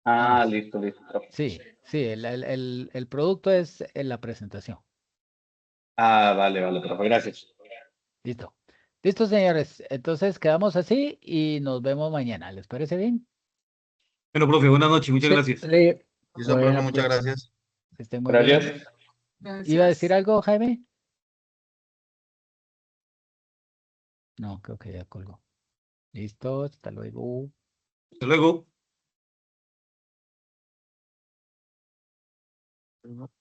no. Listo, profe. Sí, sí, el producto es la presentación. Vale, profe, gracias. Listo. Listo, señores. Entonces quedamos así y nos vemos mañana. ¿Les parece bien? Bueno, profe, buenas noches, muchas Sí, gracias. sí. Listo, profe, Bueno, muchas gracias. Que estén muy bien. Gracias. ¿Iba a decir Gracias. algo, Jaime? No, creo que ya colgó. Listo, hasta luego. Hasta luego.